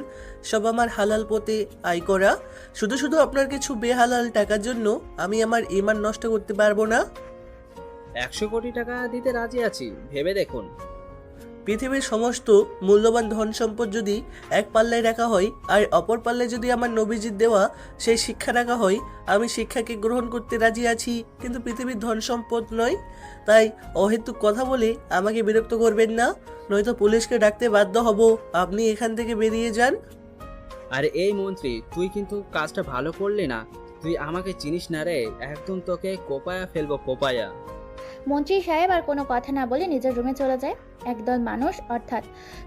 সব আমার হালাল পথে আয় করা। শুধু শুধু আপনার কিছু বেহালাল টাকার জন্য আমি আমার ঈমান নষ্ট করতে পারবো না। 100 কোটি টাকা দিতে রাজি আছি, ভেবে দেখুন। পৃথিবীর সমস্ত মূল্যবান ধন সম্পদ যদি এক পাল্লায় রাখা হয় আর অপর পাল্লায় যদি আমার নবীজির দেওয়া সেই শিক্ষা রাখা হয়, আমি শিক্ষাকে গ্রহণ করতে রাজি আছি, কিন্তু পৃথিবীর ধন সম্পদ নয়। তাই অহেতুক কথা বলে আমাকে বিরক্ত করবেন না, নয়তো পুলিশকে ডাকতে বাধ্য হব। আপনি এখান থেকে বেরিয়ে যান। আরে এই মন্ত্রী, তুই কিন্তু কাজটা ভালো করলি না। তুই আমাকে চিনিস না রে, একদম তোকে কোপায়া ফেলবো, কোপায়া। মন্ত্রী সাহেব আর কোনো কথা না বলে নিজের রুমে চলে যায়। একদল মানুষ অর্থাৎ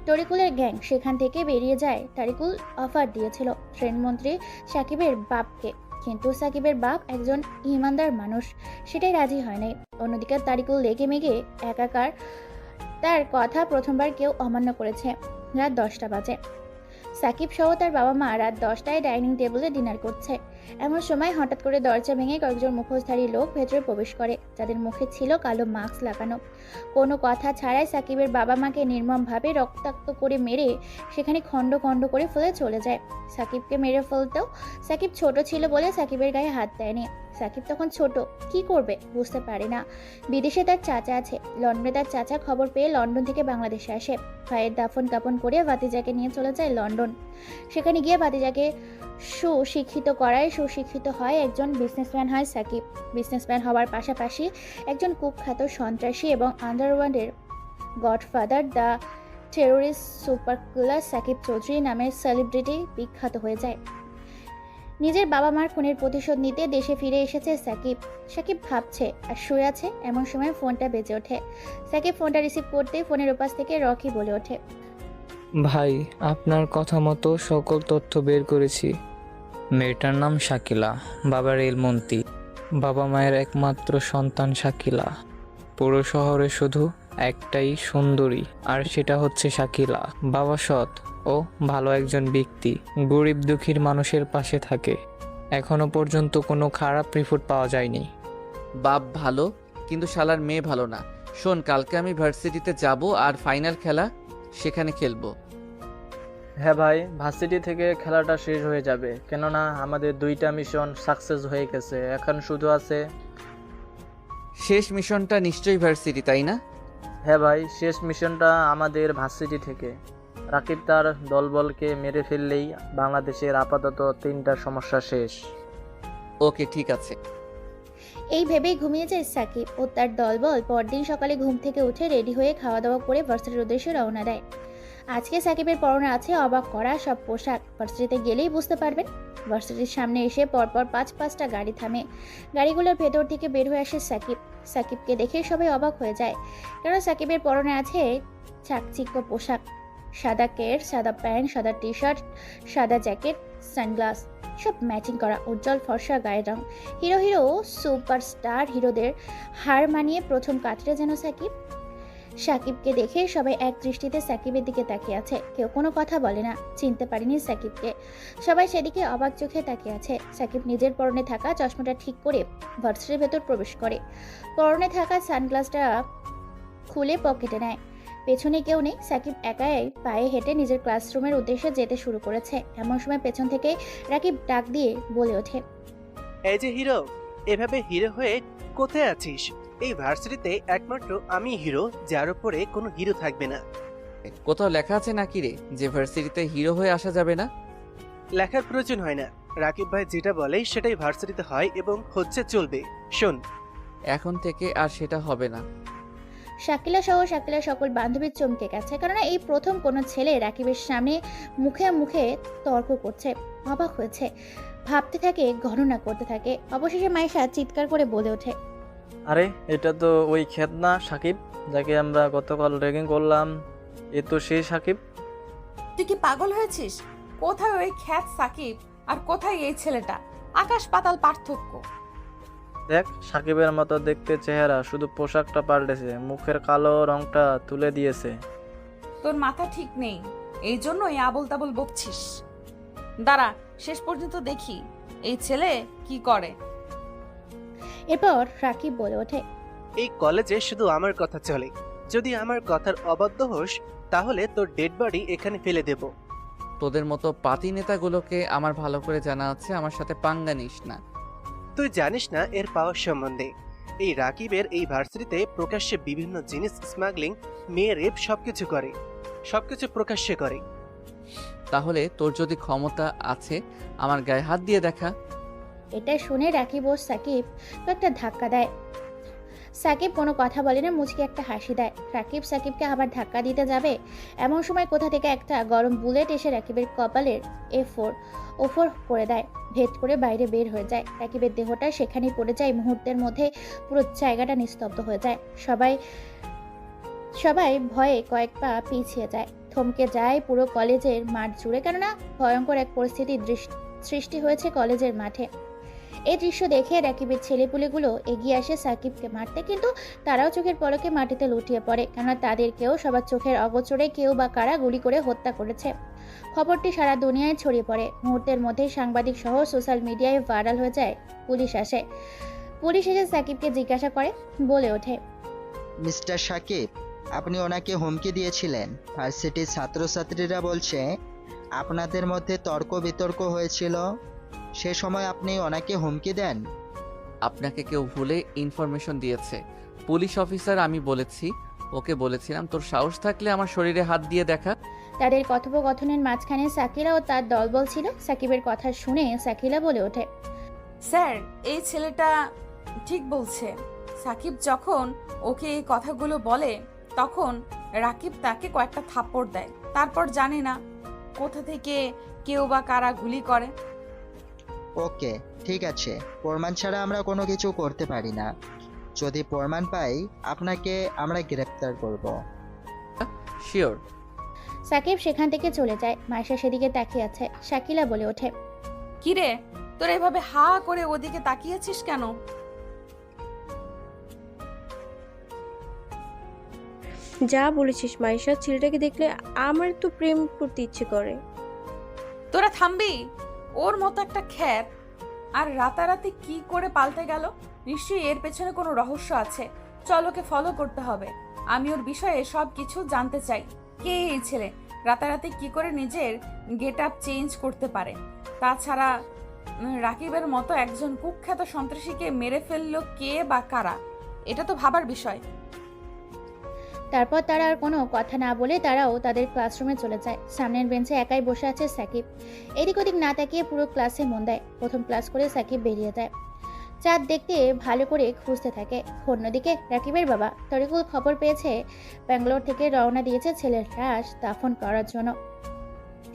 তরিকুলের গ্যাং সেখান থেকে বেরিয়ে যায়। তারিকুল অফার দিয়েছিল ট্রেন মন্ত্রী সাকিবের বাপকে, কিন্তু সাকিবের বাপ একজন ইমানদার মানুষ, সেটাই রাজি হয় নাই। অন্যদিকে তারিকুল লেগে মেগে একাকার, তার কথা প্রথমবার কেউ অমান্য করেছে। রাত 10টা বাজে। সাকিব সহ তার বাবা মা রাত 10টায় ডাইনিং টেবিলে ডিনার করছে। এমন সময় হঠাৎ করে দরজা ভেঙে কয়েকজন মুখোশধারী লোক ভেতরে প্রবেশ করে, যাদের মুখে ছিল কালো মাস্ক লাগানো। কোনো কথা ছাড়াই সাকিবের বাবা মাকে নির্মমভাবে রক্তাক্ত করে মেরে সেখানে খণ্ড খণ্ড করে ফেলে চলে যায়। সাকিবকে মেরে ফেলতেও সাকিব ছোট ছিল বলে সাকিবের গায়ে হাত দেয়নি। সাকিব তখন ছোট, কি করবে বুঝতে পারে না। বিদেশে তার চাচা আছে, লন্ডনে তার চাচা খবর পেয়ে লন্ডন থেকে বাংলাদেশে আসে। ভাইয়ের দাফন কাপন করে ভাতিজাকে নিয়ে চলে যায় লন্ডন। সেখানে গিয়ে ভাতিজাকে সুশিক্ষিত হয়, একজন বিজনেসম্যান হয় সাকিব। বিজনেসম্যান হওয়ার পাশাপাশি একজন কুখ্যাত সন্ত্রাসী এবং আন্ডারওয়ার্ল্ডের godfather, the terrorist super killer Shakib Chowdhury নামের সেলিব্রিটি বিখ্যাত হয়ে যায়। নিজের বাবা মার খুনের প্রতিশোধ নিতে দেশে ফিরে এসেছে সাকিব। সাকিব ভাবছে আর শুয়ে আছে, এমন সময় ফোনটা বেজে ওঠে। সাকিব ফোনটা রিসিভ করতেই ফোনের ওপাশ থেকে রকি বলে ওঠে, ভাই, আপনার কথা মতো সকল তথ্য বের করেছি। মেয়েটার নাম শাকিলা, বাবা রেলমন্ত্রী, বাবা মায়ের একমাত্র সন্তান শাকিলা। পুরো শহরে শুধু একটাই সুন্দরী, আর সেটা হচ্ছে শাকিলা। বাবা সৎ ও ভালো একজন ব্যক্তি, গরিব দুঃখীর মানুষের পাশে থাকে। এখনো পর্যন্ত কোনো খারাপ রিপোর্ট পাওয়া যায়নি। বাপ ভালো, কিন্তু শালার মেয়ে ভালো না। শোন, কালকে আমি ভার্সিটিতে যাব আর ফাইনাল খেলা সেখানে খেলবো। হ্যাঁ ভাই, ভার্সিটি থেকে খেলাটা শেষ হয়ে যাবে, কেননা আমাদের 2টা মিশন সাকসেস হয়ে গেছে। এখন শুধু আছে শেষ মিশনটা নিশ্চয়ই ভার্সিটি, তাই না? হ্যাঁ ভাই, শেষ মিশনটা আমাদের ভার্সিটি থেকে। রাকিব তার দলবলকে মেরে ফেললেই বাংলাদেশের আপাতত 3টা সমস্যা শেষ। ওকে, ঠিক আছে। এই ভেবেই ঘুমিয়ে যায় সাকিব ও তার দলবল। পরদিন সকালে ঘুম থেকে উঠে রেডি হয়ে খাওয়া দাওয়া করে ভার্সিটির উদ্দেশ্যে রওনা দেয়। আজকে সাকিবের পরনে আছে অবাক করা সব পোশাক। ভার্সিটিতে গেলেই বুঝতে পারবেন। ভার্সিটির সামনে এসে পরপর 5-5টা গাড়ি থামে। গাড়িগুলোর ভেতর থেকে বের হয়ে আসে সাকিব। সাকিবকে দেখে সবাই অবাক হয়ে যায়, কারণ সাকিবের পরনে আছে চাকচিক্য পোশাক। সাদা কের, সাদা প্যান্ট, সাদা টি শার্ট, সাদা জ্যাকেট, সানগ্লাস, সব ম্যাচিং করা উজ্জ্বল ফর্সা গায়ের রং। হিরো সুপারস্টার হিরোদের হার মানিয়ে প্রথম কাটরে যেন সাকিব। সাকিবকে দেখে সবাই এক দৃষ্টিতে সাকিবের দিকে তাকিয়ে আছে। কেউ কোনো কথা বলে না, চিনতে পারেনি সাকিবকে। সবাই সেদিকে অবাক চোখে তাকিয়ে আছে। সাকিব নিজের পরনে থাকা চশমাটা ঠিক করে ভার্সিটির ভেতর প্রবেশ করে। পরনে থাকা সানগ্লাসটা খুলে পকেটে নেয়। পেছনে কেউ নেই। সাকিব একাই পায়ে হেঁটে নিজের ক্লাসরুমের উদ্দেশ্যে যেতে শুরু করেছে। এমন সময় পেছন থেকে রাকিব ডাক দিয়ে বলে ওঠে, এই যে হিরো, এভাবে হিরো হয়ে কোথায় আছিস? এই ভার্সিটিতে একমাত্র আমি হিরো, যার উপরে কোনো হিরো থাকবে না। কোথাও লেখা আছে নাকি রে যে ভার্সিটিতে হিরো হয়ে আসা যাবে না? লেখার প্রয়োজন হয় না। রাকিব ভাই যেটা বলে সেটাই ভার্সিটিতে হয় এবং হচ্ছে, চলবে। শোন, এখন থেকে আর সেটা হবে না। শাকিলা সহ শাকিলার সকল বান্ধবীর চমকে গেছে, কারণ এই প্রথম কোনো ছেলে রাকিবের সামনে মুখে মুখে তর্ক করছে। অবাক হয়েছে, ভাবতে থাকে, গণনা করতে থাকে। অবশেষে মাইশা চিৎকার করে বলে ওঠে, আরে এটা তো ওই খ্যাত না সাকিব, যাকে আমরা গতকাল র্যাগিং করলাম। এ তো সেই সাকিব। তুই কি পাগল হয়েছিস? কোথায় ওই খ্যাত সাকিব আর কোথায় এই ছেলেটা? আকাশ পাতাল পার্থক্য। দেখ, সাকিবের মতো দেখতে চেহারা, শুধু পোশাকটা পাল্টেছে, মুখের কালো রংটা তুলে দিয়েছে। তোর মাথা ঠিক নেই, এই জন্যই আবল তাবল বকছিস। দাঁড়া, শেষ পর্যন্ত দেখি এই ছেলে কি করে। এরপর রাকিব বলে ওঠে, এই কলেজে শুধু আমার কথা চলে। যদি আমার কথার অবাধ্য হোস তাহলে তোর ডেড বডি এখানে ফেলে দেব। তোদের মতো পাতি নেতাগুলোকে আমার ভালো করে জানা আছে, আমার সাথে পাঙ্গা নিস না। তুই জানিস না এর পাওয়ার সম্বন্ধে। এই রাকিবের এই ভার্সিটিতে প্রকাশ্যে বিভিন্ন জিনিস স্মাগলিং, মেয়ে রেপ সবকিছু করে, সবকিছু প্রকাশ্যে করে। তাহলে তোর যদি ক্ষমতা আছে আমার গায়ে হাত দিয়ে দেখা। এটা শুনে রাকিব ও সাকিব একটা ধাক্কা দেয়। সাকিব কোনো কথা বলে না, মুচকে একটা হাসি দেয়। রাকিব সাকিবকে আবার ধাক্কা দিতে যাবে, এমন সময় কোথা থেকে একটা গরম বুলেট এসে রাকিবের কপালের ওফর করে দেয়। ভেদ করে বাইরে বের হয়ে যায়। রাকিবের দেহটা সেখানেই পড়ে যায়। মুহূর্তের মধ্যে পুরো জায়গাটা নিস্তব্ধ হয়ে যায়। সবাই ভয়ে কয়েক পা পিছিয়ে যায়, থমকে যায় পুরো কলেজের মাঠ জুড়ে, কেননা ভয়ঙ্কর এক পরিস্থিতির সৃষ্টি হয়েছে কলেজের মাঠে। এই দৃশ্য দেখে রাকিবের ছেলেপুলেগুলো এগিয়ে আসে সাকিবকে মারতে, কিন্তু তারাও চোখের পলকে মাটিতে লুটিয়ে পড়ে, কেননা তাদেরকেও সবার চোখের অগোচরে কেউ বা কারা গুলি করে হত্যা করেছে। খবরটি সারা দুনিয়ায় ছড়িয়ে পড়ে। মুহূর্তের মধ্যে সাংবাদিক সহ সোশ্যাল মিডিয়ায় ভাইরাল হয়ে যায়। পুলিশ এসে সাকিবকে জিজ্ঞাসা করে, বলে ওঠে, মিস্টার সাকিব, আপনি ওনাকে হুমকি দিয়েছিলেন। ভার্সিটির ছাত্রছাত্রীরা বলছে আপনাদের মধ্যে তর্ক বিতর্ক হয়েছিল, সে সময় আপনি ওনাকে হুমকি দেন। আপনাকে কেউ ভুলে ইনফরমেশন দিয়েছে। পুলিশ অফিসার আমি বলেছি, ওকে বলেছিলাম তোর সাহস থাকলে আমার শরীরে হাত দিয়ে দেখা। তাদের কথোপকথনের মাঝখানে সাকিলা ও তার দলবল ছিল। সাকিবের কথা শুনে সাকিলা বলে ওঠে, স্যার, এই ছেলেটা ঠিক বলছে। সাকিব যখন ওকে এই কথাগুলো বলে তখন রাকিব তাকে কয়েকটা থাপ্পড় দেয়। তারপর জানি না কোথা থেকে কেউ বা কারা গুলি করে। ওকে, ঠিক আছে, প্রমাণ ছাড়া আমরা কোনো কিছু করতে পারি না। যদি প্রমাণ পাই আপনাকে আমরা গ্রেপ্তার করব। শিওর। সাকিব সেখান থেকে চলে যায়। মাইশা সেদিকে তাকিয়ে আছে। শাকিলা বলে ওঠে, কিরে, তোরা এভাবে হা করে ওদিকে তাকিয়েছিস কেন? যা বলেছিস মাইশা, ছেলেটাকে দেখলে আমার তো প্রেম করতে ইচ্ছে করে। তোরা থামবি? ওর মতো একটা খ্যাত আর রাতারাতি কি করে পাল্টে গেল? নিশ্চয়ই এর পেছনে কোনো রহস্য আছে। চল, ওকে ফলো করতে হবে। আমি ওর বিষয়ে সব কিছু জানতে চাই। কে এই ছেলে? রাতারাতি কি করে নিজের গেট আপ চেঞ্জ করতে পারে? তাছাড়া রাকিবের মতো একজন কুখ্যাত সন্ত্রাসীকে মেরে ফেললো কে বা কারা? এটা তো ভাবার বিষয়। তারপর তারা আর কোনো কথা না বলে তারাও তাদের ক্লাসরুমে চলে যায়। সামনের বেঞ্চে একাই বসে আছে সাকিব। এদিক ওদিক না তাকিয়ে পুরো ক্লাসে মন দেয়। প্রথম ক্লাস করে সাকিব বেরিয়ে যায়। চাঁদ দেখতে ভালো করে খুঁজতে থাকে। অন্যদিকে রাকিবের বাবা তরিকুল খবর পেয়েছে ব্যাঙ্গালোর থেকে রওনা দিয়েছে ছেলের লাশ দাফন করার জন্য।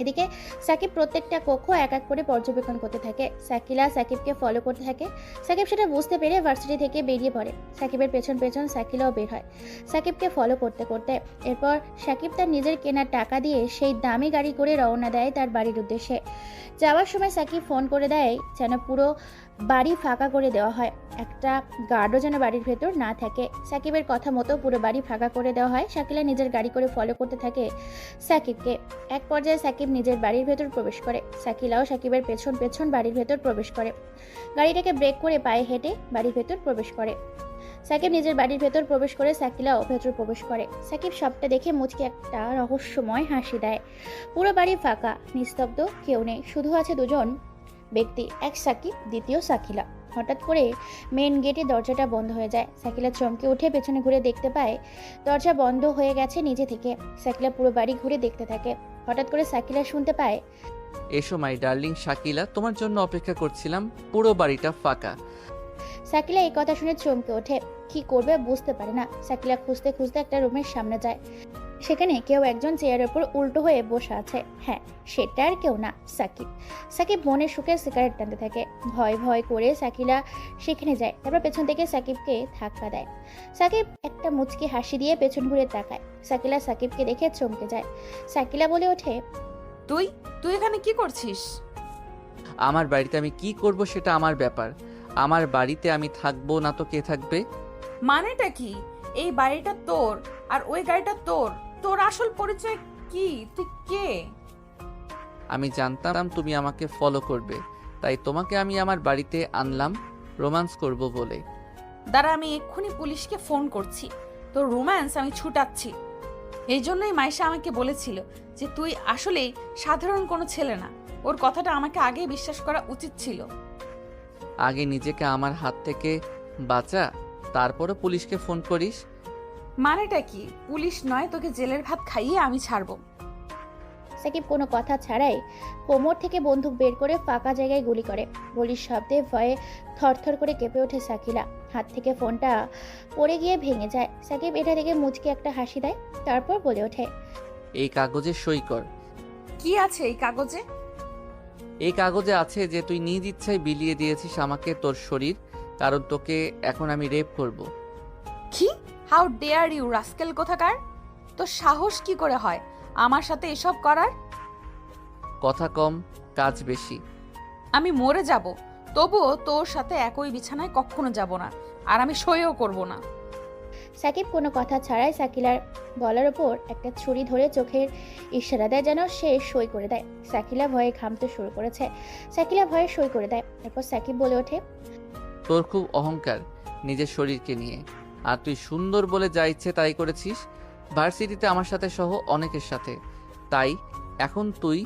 এদিকে সাকিব প্রত্যেকটা কক্ষ এক এক করে পর্যবেক্ষণ করতে থাকে। সাকিলা সাকিবকে ফলো করতে থাকে। সাকিব সেটা বুঝতে পেরে ভার্সিটি থেকে বেরিয়ে পড়ে। সাকিবের পেছন পেছন সাকিলাও বের হয় সাকিবকে ফলো করতে করতে। এরপর সাকিব তার নিজের কেনার টাকা দিয়ে সেই দামি গাড়ি করে রওনা দেয় তার বাড়ির উদ্দেশ্যে। যাওয়ার সময় সাকিব ফোন করে দেয় যেন পুরো বাড়ি ফাঁকা করে দেওয়া হয়, একটা গার্ডও যেন বাড়ির ভেতর না থাকে। সাকিবের কথা মতো পুরো বাড়ি ফাঁকা করে দেওয়া হয়। শাকিলা নিজের গাড়ি করে ফলো করতে থাকে সাকিবকে। এক পর্যায়ে সাকিব নিজের বাড়ির ভেতর প্রবেশ করে। শাকিলাও সাকিবের পেছন পেছন বাড়ির ভেতর প্রবেশ করে। গাড়িটাকে ব্রেক করে পায়ে হেঁটে বাড়ির ভেতর প্রবেশ করে। সাকিব নিজের বাড়ির ভেতর প্রবেশ করে সাকিলাও ভেতর প্রবেশ করে। সাকিব সবটা দেখে মুচকি একটা রহস্যময় হাসি দেয়। পুরো বাড়ি ফাঁকা, নিস্তব্ধ, কেউ নেই, শুধু আছে দুজন ব্যক্তি, এক সাকিব, দ্বিতীয় সাকিলা। হঠাৎ করে মেন গেটে দরজাটা বন্ধ হয়ে যায়। সাকিলা চমকে উঠে পেছনে ঘুরে দেখতে পায় দরজা বন্ধ হয়ে গেছে নিজে থেকে। সাকিলা পুরো বাড়ি ঘুরে দেখতে থাকে। হঠাৎ করে সাকিলা শুনতে পায়, এসো মাই ডার্লিং শাকিলা, তোমার জন্য অপেক্ষা করছিলাম, পুরো বাড়িটা ফাঁকা। সাকিলা এই কথা শুনে চমকে ওঠে, কি করবে বুঝতে পারে না। সাকিলা খুঁজতে খুঁজতে একটা রুমের সামনে যায়। সেখানে কেউ একজন চেয়ারের উপর উল্টো হয়ে বসে আছে। হ্যাঁ, সেটা আর কেউ না, সাকিব। সাকিব মনের সুখে সিগারেট টানতে থাকে। ভয় ভয় করে সাকিলা সেখানে যায়। তারপর পেছন থেকে সাকিবকে ধাক্কা দেয়। সাকিব একটা মুচকি হাসি দিয়ে পেছন ঘুরে তাকায়। সাকিলা সাকিবকে দেখে চমকে যায়। সাকিলা বলে ওঠে, তুই তুই এখানে কি করছিস? আমার বাড়িতে আমি কি করব সেটা আমার ব্যাপার। আমার বাড়িতে আমি থাকবো না তো কে থাকবে? মানেটা কি? এই বাড়িটা তোর আর ওই গাড়িটা তোর। তোর আসল পরিচয় কি? তুই কে? আমি জানতাম তুমি আমাকে ফলো করবে, তাই তোমাকে আমি আমার বাড়িতে আনলাম রোম্যান্স করব বলে। দাঁড়া, আমি এক্ষুনি পুলিশকে ফোন করছি। তোর রোম্যান্স আমি ছুটাচ্ছি। এই জন্যই মাইশা আমাকে বলেছিল যে তুই আসলেই সাধারণ কোনো ছেলে না। ওর কথাটা আমাকে আগেই বিশ্বাস করা উচিত ছিল। আগে নিজেকে আমার হাত থেকে বাঁচা, তারপরে পুলিশকে ফোন করিস। মানেটা কি? পুলিশ নয়, তোকে জেলের ভাত খাইয়ে আমি ছাড়বো। সাকিব কোনো কথা ছাড়াই কোমর থেকে বন্দুক বের করে ফাঁকা জায়গায় গুলি করে। গুলির শব্দে ভয়ে থরথর করে কেঁপে ওঠে সাকিলা। হাত থেকে ফোনটা পড়ে গিয়ে ভেঙে যায়। সাকিব এটা দেখে মুচকি একটা হাসি দেয়। তারপর বলে ওঠে, এই কাগজে সই কর। কি আছে এই কাগজে? এই কাগজে আছে যে তুই নিজ ইচ্ছায় বিলিয়ে দিয়েছিস আমাকে তোর শরীর, কারণ তোকে এখন আমি রেপ করব। কি? হাউ ডেয়ার ইউ রাস্কেল কোথাকার! তোর সাহস কি করে হয় আমার সাথে এসব করার? কথা কম, কাজ বেশি। আমি মরে যাব, তবুও তোর সাথে একই বিছানায় কখনো যাব না, আর আমি সইও করব না। সাকিব কোনো কথা ছাড়াই সাকিলার গলার ওপর একটা ছুরি ধরে চোখের ইশারা দেয় যেন সে সই করে দেয়। সাকিলা ভয়ে ঘামতে শুরু করেছে। সাকিলা ভয়ে সই করে দেয়। তারপর সাকিব বলে ওঠে, তোর খুব অহংকার নিজের শরীরকে নিয়ে, আর তুই সুন্দর বলে যা ইচ্ছে তাই করেছিস ভার্সিটিতে আমার সাথে সহ অনেকের সাথে। তাই এখন তুই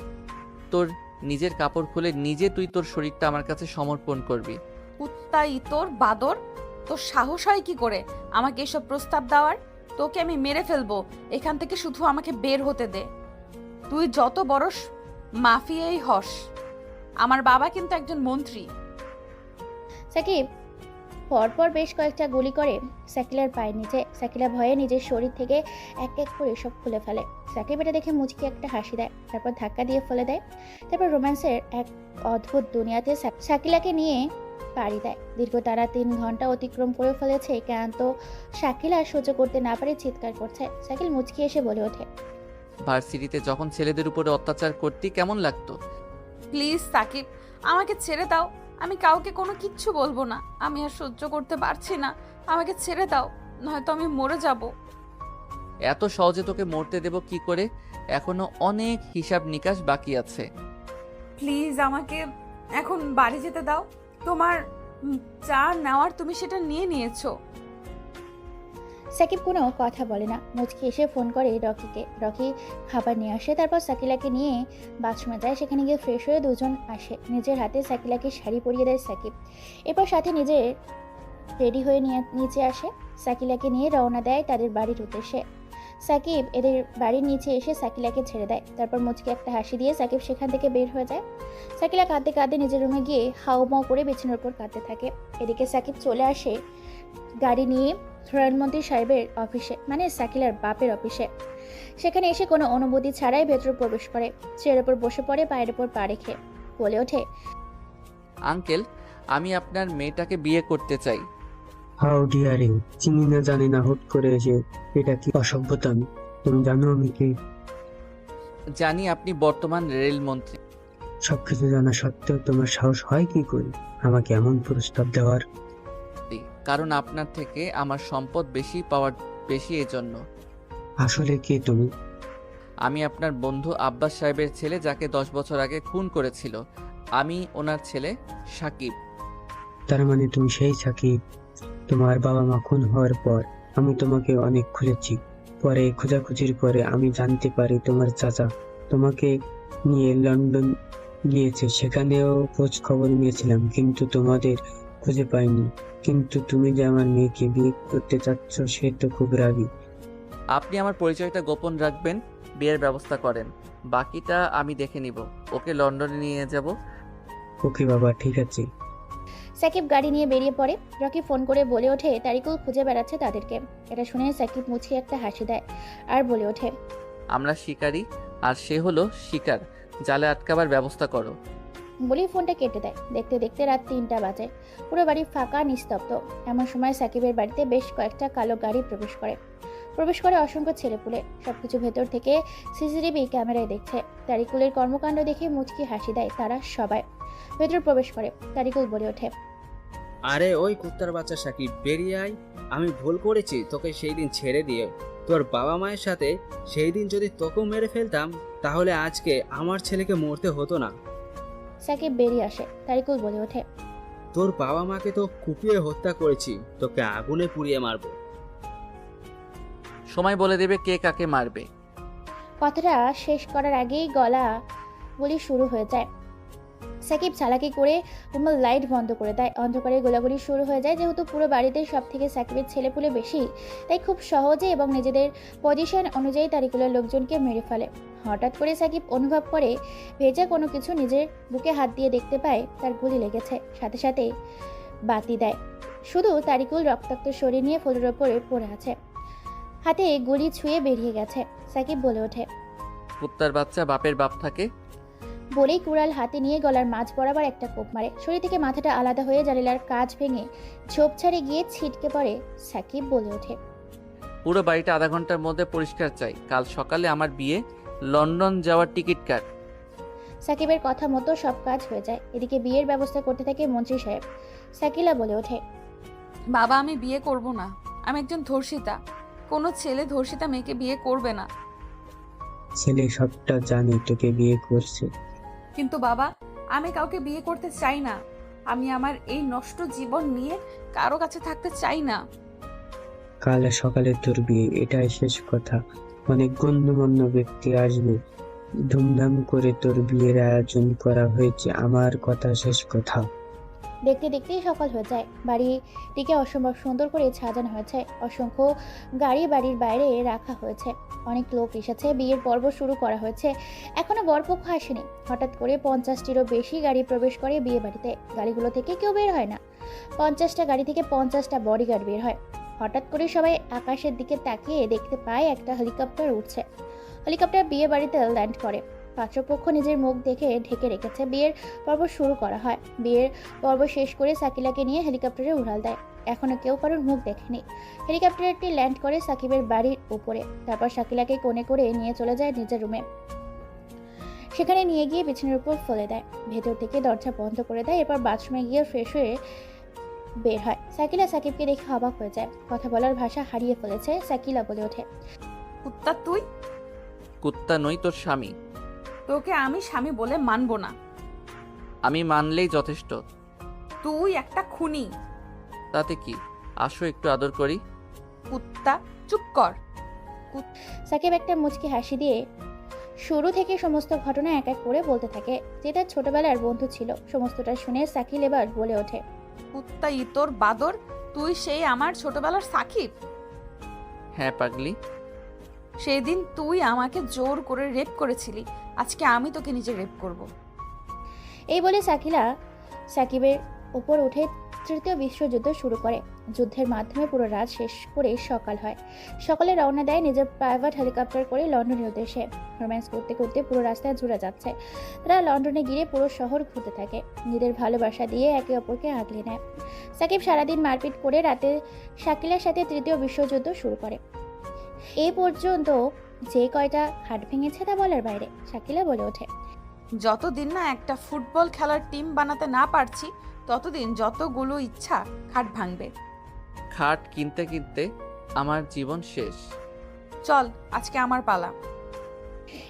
তোর নিজের কাপড় খুলে নিজে তুই তোর শরীরটা আমার কাছে সমর্পণ করবি। কুত্তাই তোর বাদর! তোর সাহস হয় কি করে আমাকে এসব প্রস্তাব দেওয়ার? তোকে আমি মেরে ফেলবো এখান থেকে, শুধু আমাকে বের হতে দে। তুই যত বড় মাফিয়াই হস, আমার বাবা কিন্তু একজন মন্ত্রী। সাকিব পরপর বেশ কয়েকটা গুলি করে সাকিলার পায়ের নিচে। সাকিলা ভয়ে নিজের শরীর থেকে এক এক করে সব খুলে ফেলে। সাকিব এটা দেখে মুচকি একটা হাসি দেয়। তারপর ধাক্কা দিয়ে ফেলে দেয়। তারপর রোম্যান্সের এক অদ্ভুত দুনিয়াতে সাকিলাকে নিয়ে পাড়ি দেয়। দীর্ঘ তারা 3 ঘন্টা অতিক্রম করে ফেলেছে। ক্লান্ত সাকিলা সহ্য করতে না পারে চিৎকার করছে। সাকিল মুচকি এসে বলে ওঠে, ভার্সিটিতে যখন ছেলেদের উপরে অত্যাচার করতি কেমন লাগতো? প্লিজ সাকিব, আমাকে ছেড়ে দাও। আমি কাউকে কোনো কিচ্ছু বলবো না। আমি আর সহ্য করতে পারছি না। আমাকে ছেড়ে দাও, নয়তো আমি মরে যাব। এত সহজে তোকে মরতে দেব কি করে? এখনো অনেক হিসাব নিকাশ বাকি আছে। প্লিজ আমাকে এখন বাড়ি যেতে দাও। তোমার যা নেওয়ার তুমি সেটা নিয়ে নিয়েছো। সাকিব কোনো কথা বলে না। মুচকি এসে ফোন করে রকিকে। রকি খাবার নিয়ে আসে। তারপর সাকিলাকে নিয়ে বাথরুমে যায়। সেখানে গিয়ে ফ্রেশ হয়ে দুজন আসে। নিজের হাতে সাকিলাকে শাড়ি পরিয়ে দেয় সাকিব। এরপর সাথে নিজে রেডি হয়ে নিচে আসে। সাকিলাকে নিয়ে রওনা দেয় তাদের বাড়ির উদ্দেশ্যে। সাকিব এদের বাড়ির নিচে এসে সাকিলাকে ছেড়ে দেয়। তারপর মুচকি একটা হাসি দিয়ে সাকিব সেখান থেকে বের হয়ে যায়। সাকিলা কাঁদতে কাঁদতে নিজের রুমে গিয়ে হাউমাউ করে বিছানার উপর কাঁদতে থাকে। এদিকে সাকিব চলে আসে গাড়ি নিয়ে প্রধানমন্ত্রী সাহেবের অফিসে, মানে সাকিলার বাপের অফিসে। সেখানে এসে কোনো অনুমতি ছাড়াই ভেতরে প্রবেশ করে। চেয়ারের উপর বসে পড়ে, পায়ের উপর পা রেখে বলে ওঠে, আঙ্কেল, আমি আপনার মেয়েটাকে বিয়ে করতে চাই। হাউ ডিয়ারিং! চিনি না জানি না হুট করে এসে এটা কি অসভ্যতা! তুমি জানো আমি কি? জানি আপনি বর্তমান রেলমন্ত্রী। সবকিছু জানা সত্ত্বেও তোমার সাহস হয় কি করে আমাকে এমন প্রস্তাব দেওয়ার? কারণ আপনার থেকে আমার সম্পদ বেশি পাওয়ার বেশি, এই জন্য। আসলে কে তুমি? আমি আপনার বন্ধু আব্বাস সাহেবের ছেলে, যাকে 10 বছর আগে খুন করেছিল। আমি ওনার ছেলে সাকিব। তার মানে তুমি সেই সাকিব তোমার বাবা মা খুন হওয়ার পর আমি তোমাকে অনেক খুঁজেছি। পরে খোঁজাখুঁজির পরে আমি জানতে পারি তোমার চাচা তোমাকে নিয়ে লন্ডন গিয়েছে। সেখানেও খোঁজ খবর নিয়েছিলাম, কিন্তু তোমাদের খুঁজে পাইনি। কিন্তু তুমি যে আমার মেয়েকে বিয়ে করতে চাচ্ছ সে তো খুব রাগী। আপনি আমার পরিচয়টা গোপন রাখবেন, বিয়ের ব্যবস্থা করেন, বাকিটা আমি দেখে নিব। ওকে লন্ডনে নিয়ে যাব। ওকে বাবা, ঠিক আছে। সাকিব গাড়ি নিয়ে বেরিয়ে পড়ে। রকি ফোন করে বলে ওঠে তারিকুল খুঁজে বেড়াচ্ছে তাদেরকে। এটা শুনে সাকিব মুচকি একটা হাসি দেয় আর বলে ওঠে, আমরা শিকারী আর সে হলো শিকার, জালে আটকাবার ব্যবস্থা করো। বলেই ফোনটা কেটে দেয়। দেখতে দেখতে রাত 3টা বাজে। পুরো বাড়ি ফাঁকা নিস্তব্ধ। এমন সময় সাকিবের বাড়িতে বেশ কয়েকটা কালো গাড়ি প্রবেশ করে অসংখ্য ছেলেপুলে। সবকিছু ভেতর থেকে সিসিটিভি ক্যামেরায় দেখছে। তারিকুলের কর্মকাণ্ড দেখে মুচকি হাসি দেয় তারা সবাই। ভেতর প্রবেশ করে তারিকুল বলে ওঠে, আরে ওই কুত্তার বাচ্চা সাকিব, বেরিয়ে আয়। আমি ভুল করেছি তোকে সেই দিন ছেড়ে দিয়ে। তোর বাবা মায়ের সাথে সেই দিন যদি তোকেও মেরে ফেলতাম তাহলে আজকে আমার ছেলেকে মরতে হতো না। সাকিব বেরিয়ে আসে। তারিকুল বলে ওঠে, তোর বাবা মাকে তো কুপিয়ে হত্যা করেছি, তোকে আগুনে পুড়িয়ে মারবো। সময় বলে দেবে কে কাকে মারবে। কথাটা শেষ করার আগেই গলা গুলি শুরু হয়ে যায়। সাকিব চালাকি করে রুমের লাইট বন্ধ করে দেয়। অন্ধকারে গোলাগুলি শুরু হয়ে যায়। যেহেতু পুরো বাড়িতে সব থেকে সাকিবের ছেলেপুলে বেশি, তাই খুব সহজে এবং নিজেদের পজিশন অনুযায়ী তারিকুলের লোকজনকে মেরে ফেলে। হঠাৎ করে সাকিব অনুভব করে ভেজা কোনো কিছু নিজের বুকে হাত দিয়ে দেখতে পায় তার গুলি লেগেছে। সাথে সাথে বাতি দেয়। শুধু তারিকুল রক্তাক্ত শরীর নিয়ে ফ্লোরের ওপরে পড়ে আছে, হাতে গুলি ছুঁয়ে বেরিয়ে গেছে। সাকিব বলে ওঠে, কুত্তার বাচ্চা বাপের বাপ থাকে। বলেই কুড়াল হাতে নিয়ে গলার মাঝ বরাবর একটা কোপ মারে। শরীর থেকে মাথাটা আলাদা হয়ে জানালার কাঁচ ভেঙে ঝোপঝাড়ে গিয়ে ছিটকে পড়ে। সাকিব বলে ওঠে, পুরো বাড়িটা আধা ঘন্টার মধ্যে পরিষ্কার চাই। কাল সকালে আমার বিয়ে, লন্ডন যাওয়ার টিকিট কাট। সাকিবের কথা মতো সব কাজ হয়ে যায়। এদিকে বিয়ের ব্যবস্থা করতে থাকে মন্ত্রী সাহেব। সাকিলা বলে ওঠে, বাবা আমি বিয়ে করব না। আমি একজন ধর্ষিতা। কোনো ছেলে ধর্ষিতা মেয়েকে বিয়ে করবে না। ছেলে সবটা জানি তোকে বিয়ে করছে। কিন্তু বাবা আমি কাউকে বিয়ে করতে চাই না। আমি আমার এই নষ্ট জীবন নিয়ে কারো কাছে থাকতে চাই না। কাল সকালে তোর বিয়ে, এটাই শেষ কথা। অনেক গণ্যমান্য ব্যক্তি আসবে, ধুমধাম করে তোর বিয়ের আয়োজন করা হয়েছে। আমার কথা শেষ কথা। দেখতে দেখতেই সকাল হয়ে যায়। বাড়িটিকে অসম্ভব সুন্দর করে সাজানো হয়েছে। অসংখ্য গাড়ি বাড়ির বাইরে রাখা হয়েছে। অনেক লোক এসেছে। বিয়ের পর্ব শুরু করা হয়েছে। এখনো বরপক্ষ আসেনি। হঠাৎ করে 50টিরও বেশি গাড়ি প্রবেশ করে বিয়ে বাড়িতে। গাড়িগুলো থেকে কেউ বের হয় না। 50টা গাড়ি থেকে 50টা বডিগার্ড বের হয়। হঠাৎ করে সবাই আকাশের দিকে তাকিয়ে দেখতে পায় একটা হেলিকপ্টার উঠছে। হেলিকপ্টার বিয়ে বাড়িতে ল্যান্ড করে। পাত্রপক্ষ নিজের মুখ দেখে ঢেকে রেখেছে। বিয়ের পর্ব শুরু করা হয়। বিয়ের পর্ব শেষ করে সাকিলাকে নিয়ে হেলিকপ্টারে উড়াল দেয়। এখনো কেউ কারোর মুখ দেখেনি। হেলিকপ্টারটি ল্যান্ড করে সাকিবের বাড়ির উপরে। তারপর সাকিলাকে কোণে করে নিয়ে চলে যায় নিজের রুমে। সেখানে নিয়ে গিয়ে বিছানার উপর ফেলে দেয়। ভেতর থেকে দরজা বন্ধ করে দেয়। এরপর বাথরুমে গিয়ে ফ্রেশ হয়ে বের হয়। সাকিলা সাকিবকে দেখে অবাক হয়ে যায়। কথা বলার ভাষা হারিয়ে ফেলেছে। সাকিলা বলে ওঠে, কুত্তা তুই? কুত্তা নই, তোর স্বামী। তোকে আমি স্বামী বলে মানবো না। আমি মানলেই যথেষ্ট। তুই একটা খুনি। তাতে কি, আসো একটু আদর করি। কুত্তা চুপ কর। সাকিব একটা মুচকি হাসি দিয়ে শুরু থেকে সমস্ত ঘটনা এক এক করে বলতে থাকে, যে তার ছোটবেলার বন্ধু ছিল। সমস্তটা শুনে সাকিল এবার বলে ওঠে, কুত্তা ইতর বাদর, তুই সেই আমার ছোটবেলার সাকিব? হ্যাঁ পাগলি। সেদিন তুই আমাকে জোর করে রেপ করেছিলি। আজকে আমি তোকে নিজে রেপ করব। এই বলে সাকিলা সাকিবের উপর উঠে তৃতীয় বিশ্বযুদ্ধ শুরু করে। যুদ্ধের মাধ্যমে পুরো রাত শেষ করে সকাল হয়। সকালে রওনা দেয় নিজের প্রাইভেট হেলিকপ্টার করে লন্ডনের উদ্দেশ্যে। রোম্যান্স করতে করতে পুরো রাস্তায় জুড়ে যাচ্ছে। তারা লন্ডনে গিয়ে পুরো শহর ঘুরতে থাকে। নিজেদের ভালোবাসা দিয়ে একে অপরকে আগলে নেয়। সাকিব সারাদিন মারপিট করে রাতে শাকিলার সাথে তৃতীয় বিশ্বযুদ্ধ শুরু করে। এই পর্যন্ত যে কয়টা হাট ভেঙেছে তা বলার বাইরে। শাকিলা বলে ওঠে, যতদিন না একটা ফুটবল খেলার টিম বানাতে না পারছি, ততদিন যতগুলো ইচ্ছা খাট ভাঙবে। খাট কিনতে কিনতে আমার জীবন শেষ। চল আজকে আমার পালা।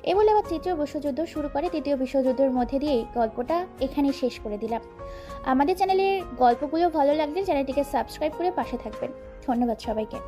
এ বলে আবার তৃতীয় বিশ্বযুদ্ধ শুরু করে। তৃতীয় বিশ্বযুদ্ধের মধ্যে দিয়ে গল্পটা এখানেই শেষ করে দিলাম। আমাদের চ্যানেলের গল্পগুলো ভালো লাগলে চ্যানেলটিকে সাবস্ক্রাইব করে পাশে থাকবেন। ধন্যবাদ সবাইকে।